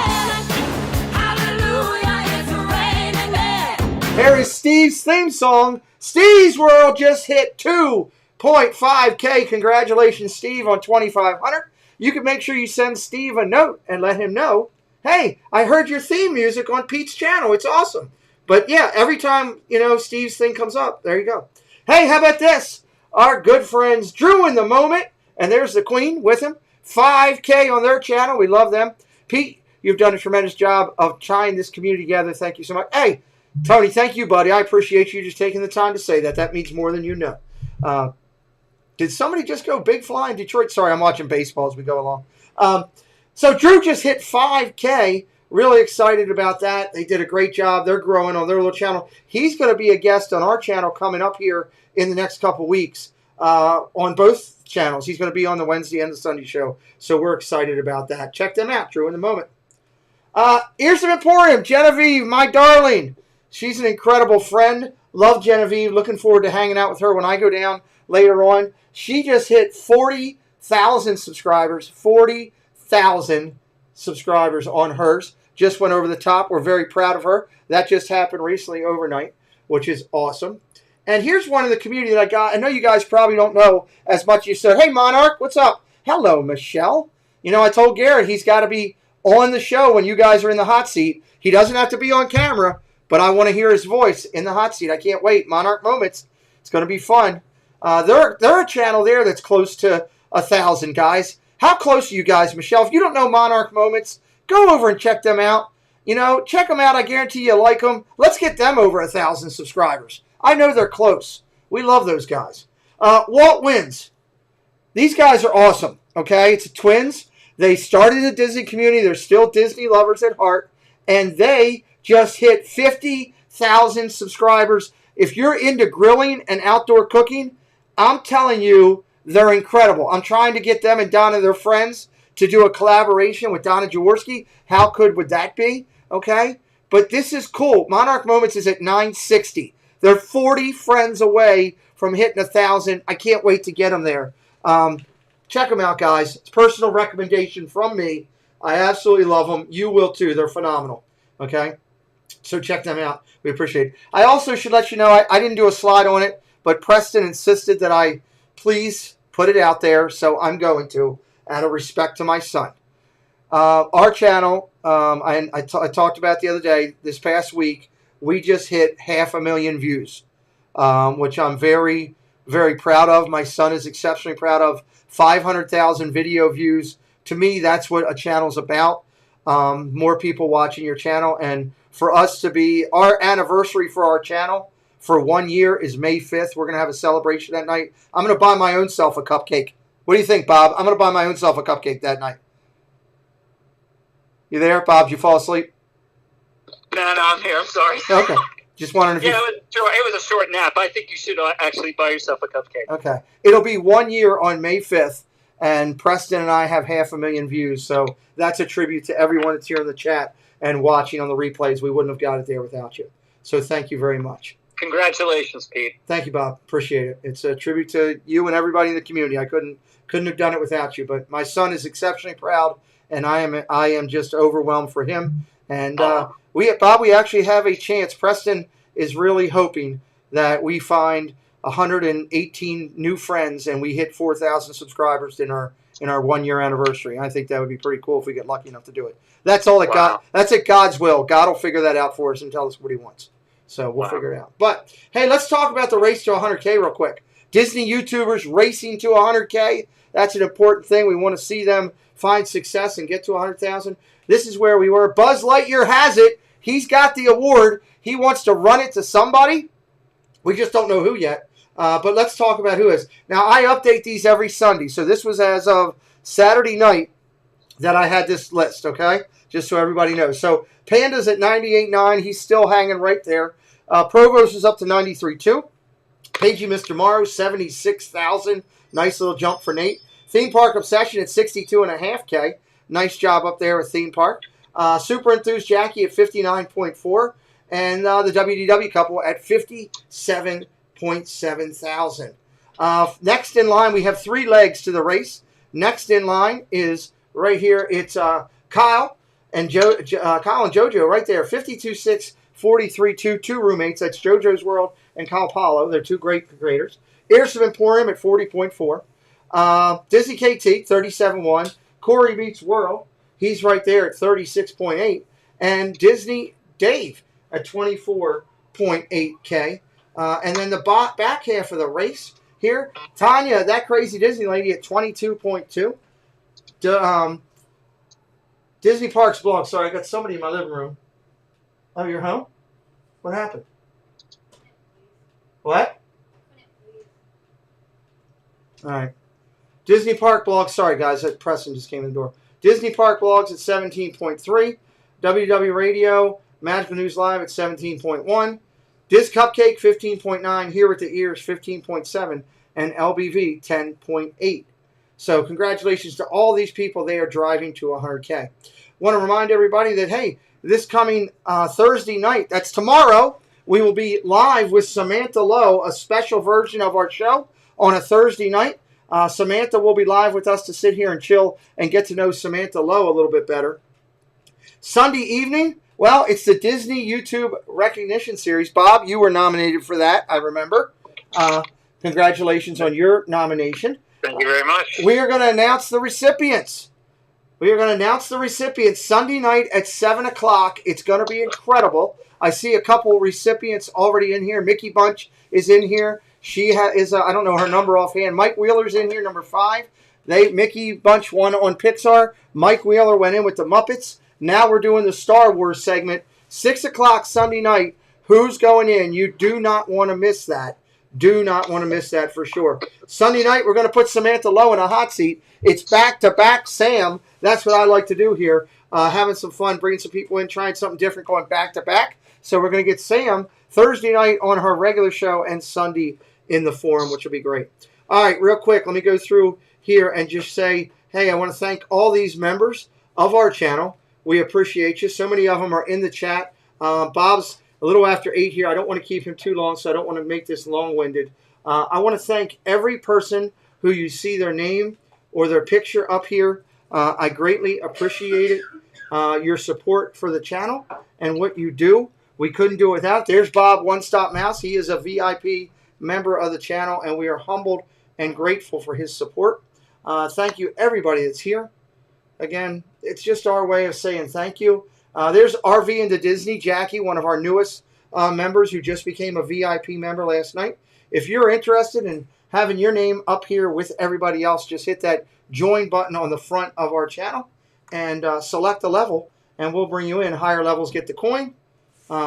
Hallelujah, it's raining men. Here is Steve's theme song. Steve's World just hit 2.5K. Congratulations, Steve, on 2,500. You can make sure you send Steve a note and let him know, hey, I heard your theme music on Pete's channel. It's awesome. But yeah, every time, Steve's thing comes up, there you go. Hey, how about this? Our good friends Drew in the Moment, and there's the Queen with him. 5K on their channel. We love them. Pete, you've done a tremendous job of tying this community together. Thank you so much. Hey, Tony, thank you, buddy. I appreciate you just taking the time to say that. That means more than you know. Did somebody just go big fly in Detroit? Sorry, I'm watching baseball as we go along. So Drew just hit 5K. Really excited about that. They did a great job. They're growing on their little channel. He's going to be a guest on our channel coming up here in the next couple weeks on both channels. He's going to be on the Wednesday and the Sunday show. So we're excited about that. Check them out, Drew, in the Moment. Ears of Emporium, Genevieve, my darling. She's an incredible friend. Love Genevieve. Looking forward to hanging out with her when I go down later on. She just hit 40,000 subscribers. 40,000 subscribers on hers. Just went over the top. We're very proud of her. That just happened recently overnight, which is awesome. And here's one of the community that I got. I know you guys probably don't know as much. You said, hey, Monarch, what's up? Hello, Michelle. I told Garrett he's got to be on the show when you guys are in the hot seat. He doesn't have to be on camera, but I want to hear his voice in the hot seat. I can't wait. Monarch Moments. It's going to be fun. They're a channel there that's close to 1,000 guys. How close are you guys, Michelle? If you don't know Monarch Moments, go over and check them out. Check them out. I guarantee you like them. Let's get them over 1,000 subscribers. I know they're close. We love those guys. Walt wins. These guys are awesome. Okay, it's twins. They started the Disney community. They're still Disney lovers at heart, and they just hit 50,000 subscribers. If you're into grilling and outdoor cooking, I'm telling you, they're incredible. I'm trying to get them and Donna, their friends, to do a collaboration with Donna Jaworski. How good would that be? Okay, but this is cool. Monarch Moments is at 960. They're 40 friends away from hitting 1,000. I can't wait to get them there. Check them out, guys. It's a personal recommendation from me. I absolutely love them. You will too. They're phenomenal. Okay, so check them out. We appreciate it. I also should let you know, I didn't do a slide on it, but Preston insisted that I please put it out there, so I'm going to, out of respect to my son. Our channel, I talked about the other day, this past week, we just hit 500,000 views, which I'm very, very proud of. My son is exceptionally proud of. 500,000 video views. To me, that's what a channel's about. More people watching your channel. And for us to be, our anniversary for our channel for 1 year is May 5th. We're going to have a celebration that night. I'm going to buy my own self a cupcake. What do you think, Bob? I'm going to buy my own self a cupcake that night. You there, Bob? Did you fall asleep? No, I'm here. I'm sorry. Okay. Just wondering if it was a short nap. I think you should actually buy yourself a cupcake. Okay. It'll be 1 year on May 5th, and Preston and I have 500,000 views, so that's a tribute to everyone that's here in the chat and watching on the replays. We wouldn't have got it there without you. So thank you very much. Congratulations, Pete. Thank you, Bob. Appreciate it. It's a tribute to you and everybody in the community. I couldn't have done it without you, but my son is exceptionally proud, and I am just overwhelmed for him. And we actually have a chance. Preston is really hoping that we find 118 new friends and we hit 4,000 subscribers in our 1 year anniversary. I think that would be pretty cool if we get lucky enough to do it. That's all that's at God's will. God will figure that out for us and tell us what he wants. So we'll figure it out. But hey, let's talk about the race to 100K real quick. Disney YouTubers racing to 100K. That's an important thing. We want to see them find success and get to 100,000. This is where we were. Buzz Lightyear has it. He's got the award. He wants to run it to somebody. We just don't know who yet. But let's talk about who is. Now, I update these every Sunday. So this was as of Saturday night that I had this list, okay? Just so everybody knows. So Panda's at 98.9. He's still hanging right there. Provost is up to 93.2. Pagey Mr. Morrow, 76,000. Nice little jump for Nate. Theme Park Obsession at 62.5K. Nice job up there with Theme Park. Super Enthused Jackie at 59.4. And the WDW couple at 57.7 thousand. Next in line, we have 3 legs to the race. Next in line is right here. It's Kyle and JoJo right there. 52.6, 43.2. 2 roommates. That's JoJo's World and Kyle Paulo. They're 2 great creators. Ears of Emporium at 40.4. Disney KT 37.1. Corey Beats World. He's right there at 36.8. And Disney Dave at 24.8K. And then the back half of the race here, Tanya, that crazy Disney lady, at 22.2. Disney Parks blog. Sorry, I got somebody in my living room. Oh, you're home? What happened? What? All right. Disney Park blog. Sorry, guys. Preston just came in the door. Disney Park blogs at 17.3. WW Radio, Magical News Live at 17.1. Diz Cupcake 15.9. Here at the Ears 15.7. And LBV 10.8. So congratulations to all these people. They are driving to 100K. Want to remind everybody that, hey, this coming Thursday night, that's tomorrow, we will be live with Samantha Lowe, a special version of our show on a Thursday night. Samantha will be live with us to sit here and chill and get to know Samantha Lowe a little bit better. Sunday evening, well, it's the Disney YouTube Recognition Series. Bob, you were nominated for that, I remember. Congratulations on your nomination. Thank you very much. We are going to announce the recipients. Sunday night at 7 o'clock. It's going to be incredible. I see a couple recipients already in here. Mickey Bunch is in here. She is, I don't know her number offhand. Mike Wheeler's in here, number 5. Mickey Bunch won on Pixar. Mike Wheeler went in with the Muppets. Now we're doing the Star Wars segment. 6 o'clock Sunday night. Who's going in? You do not want to miss that. Do not want to miss that for sure. Sunday night, we're going to put Samantha Lowe in a hot seat. It's back-to-back Sam. That's what I like to do here. Having some fun, bringing some people in, trying something different, going back-to-back. So we're going to get Sam Thursday night on her regular show and Sunday in the forum, which will be great. All right, real quick, let me go through here and just say, hey, I want to thank all these members of our channel. We appreciate you. So many of them are in the chat. Bob's a little after 8 here. I don't want to keep him too long, so I don't want to make this long-winded. I want to thank every person who you see their name or their picture up here. I greatly appreciate it, your support for the channel and what you do. We couldn't do it without. There's Bob One Stop Mouse. He is a VIP member of the channel, and we are humbled and grateful for his support. Thank you, everybody that's here. Again, it's just our way of saying thank you. There's RV into Disney, Jackie, one of our newest members who just became a VIP member last night. If you're interested in having your name up here with everybody else, just hit that join button on the front of our channel and select a level, and we'll bring you in. Higher levels get the coin.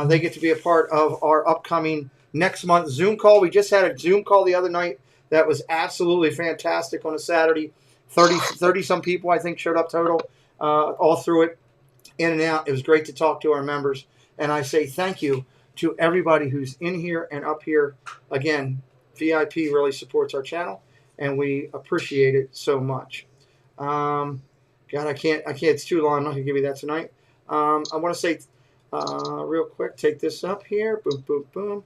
They get to be a part of our upcoming next month Zoom call. We just had a Zoom call the other night that was absolutely fantastic on a Saturday. 30-some people, I think, showed up total all through it, in and out. It was great to talk to our members. And I say thank you to everybody who's in here and up here. Again, VIP really supports our channel, and we appreciate it so much. God, I can't. It's too long. I'm not going to give you that tonight. I want to say real quick, take this up here. Boom, boom, boom.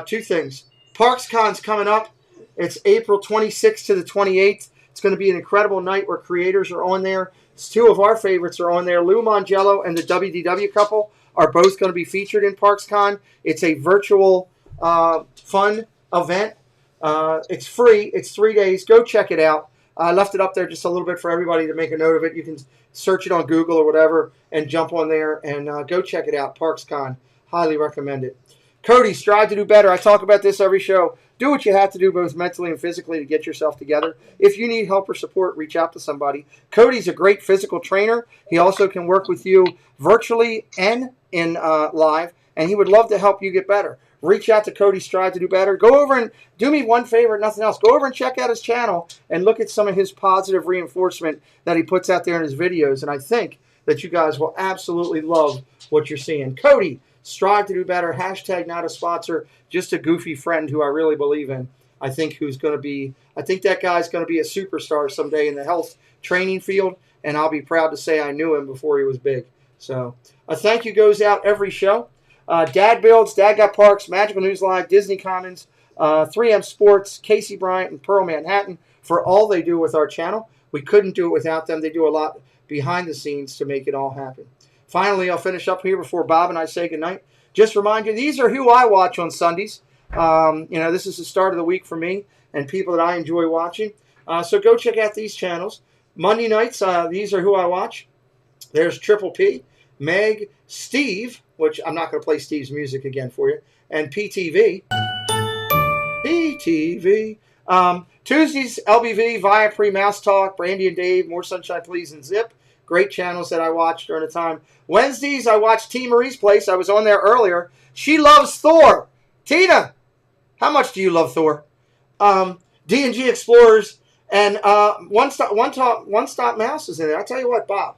2 things. ParksCon's coming up. It's April 26th to the 28th. It's going to be an incredible night where creators are on there. 2 of our favorites are on there. Lou Mongello and the WDW couple are both going to be featured in ParksCon. It's a virtual fun event. It's free. It's 3 days. Go check it out. I left it up there just a little bit for everybody to make a note of it. You can search it on Google or whatever and jump on there and go check it out. ParksCon. Highly recommend it. Cody, strive to do better. I talk about this every show. Do what you have to do both mentally and physically to get yourself together. If you need help or support, reach out to somebody. Cody's a great physical trainer. He also can work with you virtually and in live, and he would love to help you get better. Reach out to Cody, strive to do better. Go over and do me one favor, nothing else. Go over and check out his channel and look at some of his positive reinforcement that he puts out there in his videos, and I think that you guys will absolutely love what you're seeing. Cody, strive to do better. Hashtag not a sponsor, just a goofy friend who I really believe in. I think that guy's going to be a superstar someday in the health training field, and I'll be proud to say I knew him before he was big. So a thank you goes out every show. Dad Builds, Dad Got Parks, Magical News Live, Disney Commons, 3M Sports, Casey Bryant, and Pearl Manhattan for all they do with our channel. We couldn't do it without them. They do a lot behind the scenes to make it all happen. Finally, I'll finish up here before Bob and I say goodnight. Just remind you, these are who I watch on Sundays. This is the start of the week for me and people that I enjoy watching. So go check out these channels. Monday nights, these are who I watch. There's Triple P, Meg, Steve, which I'm not going to play Steve's music again for you, and PTV. Tuesdays, LBV, Viapre, Mouse Talk, Brandy and Dave, More Sunshine Please, and Zip. Great channels that I watch during the time. Wednesdays, I watch T. Marie's Place. I was on there earlier. She loves Thor. Tina, how much do you love Thor? D&G Explorers and One Stop Mouse is in there. I'll tell you what, Bob.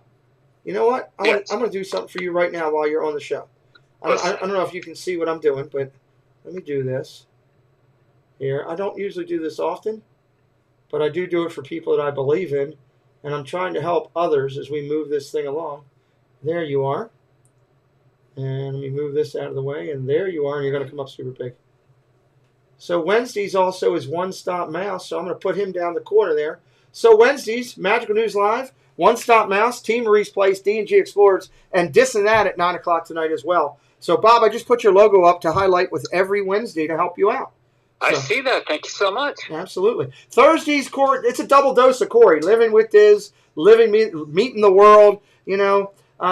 You know what? I'm going to do something for you right now while you're on the show. I don't know if you can see what I'm doing, but let me do this. Here, I don't usually do this often, but I do it for people that I believe in. And I'm trying to help others as we move this thing along. There you are. And let me move this out of the way. And there you are. And you're going to come up super big. So Wednesdays also is One Stop Mouse. So I'm going to put him down the corner there. So Wednesdays, Magical News Live, One Stop Mouse, T. Marie's Place, D&G Explorers, and This and That at 9 o'clock tonight as well. So, Bob, I just put your logo up to highlight with every Wednesday to help you out. I see that. Thank you so much. Absolutely. Thursdays, Corey, it's a double dose of Corey. Living with Diz, meeting the world. You know,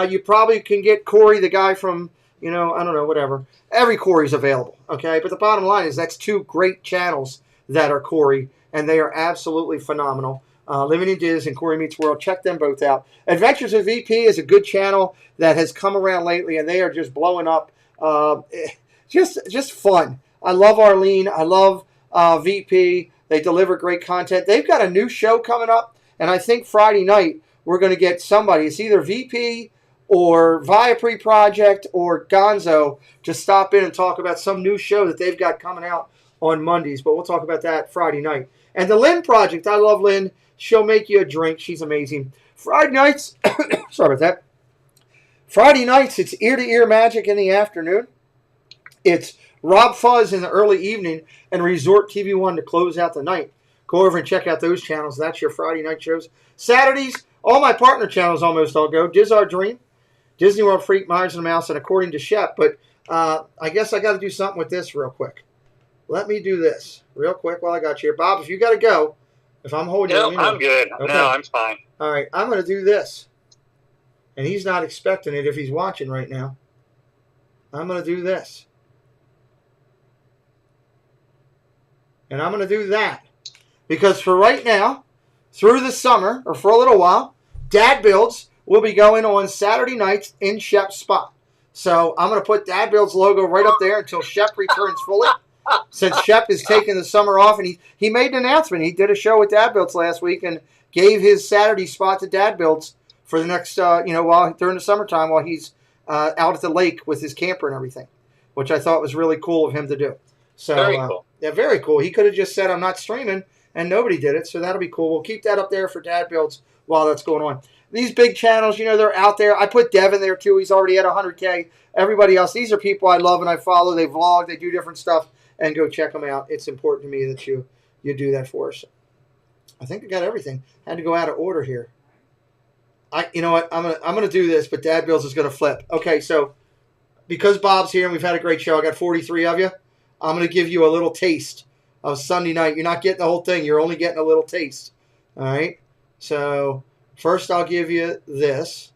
you probably can get Corey, the guy from I don't know, whatever. Every Corey's available, okay? But the bottom line is that's two great channels that are Corey, and they are absolutely phenomenal. Living in Diz and Corey Meets World. Check them both out. Adventures with VP is a good channel that has come around lately, and they are just blowing up. Just fun. I love Arlene. I love VP. They deliver great content. They've got a new show coming up, and I think Friday night we're going to get somebody. It's either VP or Viapre Project or Gonzo to stop in and talk about some new show that they've got coming out on Mondays. But we'll talk about that Friday night. And the Lynn Project. I love Lynn. She'll make you a drink. She's amazing. Friday nights, sorry about that. Friday nights, it's ear-to-ear magic in the afternoon. It's Rob Fuzz in the early evening and Resort TV 1 to close out the night. Go over and check out those channels. That's your Friday night shows. Saturdays, all my partner channels almost all go. Diz Our Dream, Disney World Freak, Myers and the Mouse, and According to Shep. But I guess I got to do something with this real quick. Let me do this real quick while I got you here. Bob, if you got to go, if I'm holding you. No, I'm good. Okay. No, I'm fine. All right, I'm going to do this. And he's not expecting it if he's watching right now. I'm going to do this. And I'm going to do that. Because for right now, through the summer, or for a little while, Dad Builds will be going on Saturday nights in Shep's spot. So I'm going to put Dad Builds logo right up there until Shep returns fully. Since Shep is taking the summer off, and he made an announcement. He did a show with Dad Builds last week and gave his Saturday spot to Dad Builds for the next, while during the summertime while he's out at the lake with his camper and everything, which I thought was really cool of him to do. So, very cool. Yeah, very cool. He could have just said, I'm not streaming, and nobody did it, so that'll be cool. We'll keep that up there for Dad Builds while that's going on. These big channels, they're out there. I put Devin there, too. He's already at 100K. Everybody else, these are people I love and I follow. They vlog. They do different stuff. And go check them out. It's important to me that you do that for us. I think I got everything. Had to go out of order here. You know what? I'm gonna do this, but Dad Builds is gonna flip. Okay, so because Bob's here and we've had a great show, I got 43 of you. I'm gonna give you a little taste of Sunday night. You're not getting the whole thing. You're only getting a little taste. All right. So first, I'll give you this.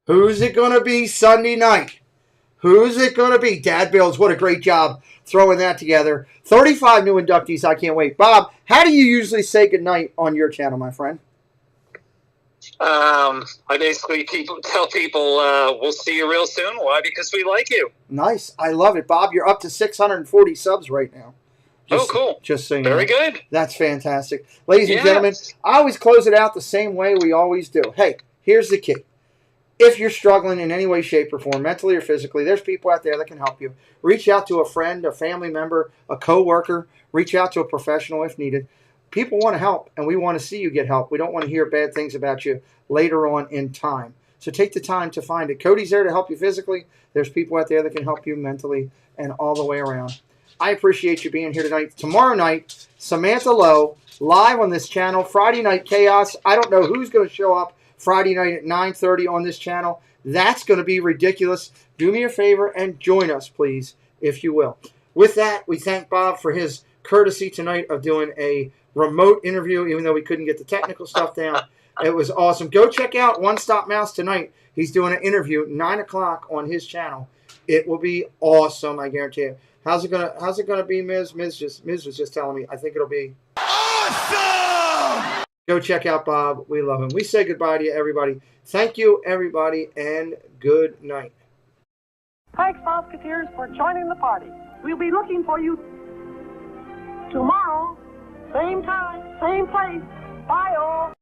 Who's it going to be Sunday night? Who's it going to be? Dad Builds, what a great job throwing that together. 35 new inductees. I can't wait. Bob, how do you usually say goodnight on your channel, my friend? I basically tell people we'll see you real soon. Why? Because we like you. Nice. I love it. Bob, you're up to 640 subs right now. Cool. Just so you Very know. good. That's fantastic. Ladies and gentlemen, I always close it out the same way we always do. Hey, here's the key. If you're struggling in any way, shape, or form, mentally or physically, there's people out there that can help you. Reach out to a friend, a family member, a coworker. Reach out to a professional if needed. People want to help, and we want to see you get help. We don't want to hear bad things about you later on in time. So take the time to find it. Cody's there to help you physically. There's people out there that can help you mentally and all the way around. I appreciate you being here tonight. Tomorrow night, Samantha Lowe, live on this channel. Friday Night Chaos. I don't know who's going to show up Friday night at 9:30 on this channel. That's going to be ridiculous. Do me a favor and join us, please, if you will. With that, we thank Bob for his courtesy tonight of doing a remote interview, even though we couldn't get the technical stuff down. It was awesome. Go check out One Stop Mouse tonight. He's doing an interview at 9 o'clock on his channel. It will be awesome, I guarantee you. How's it gonna be, Miz? Miz was just telling me. I think it'll be awesome. Go check out Bob. We love him. We say goodbye to you, everybody. Thank you, everybody, and good night. Thanks, Musketeers, for joining the party. We'll be looking for you tomorrow, same time, same place. Bye, all.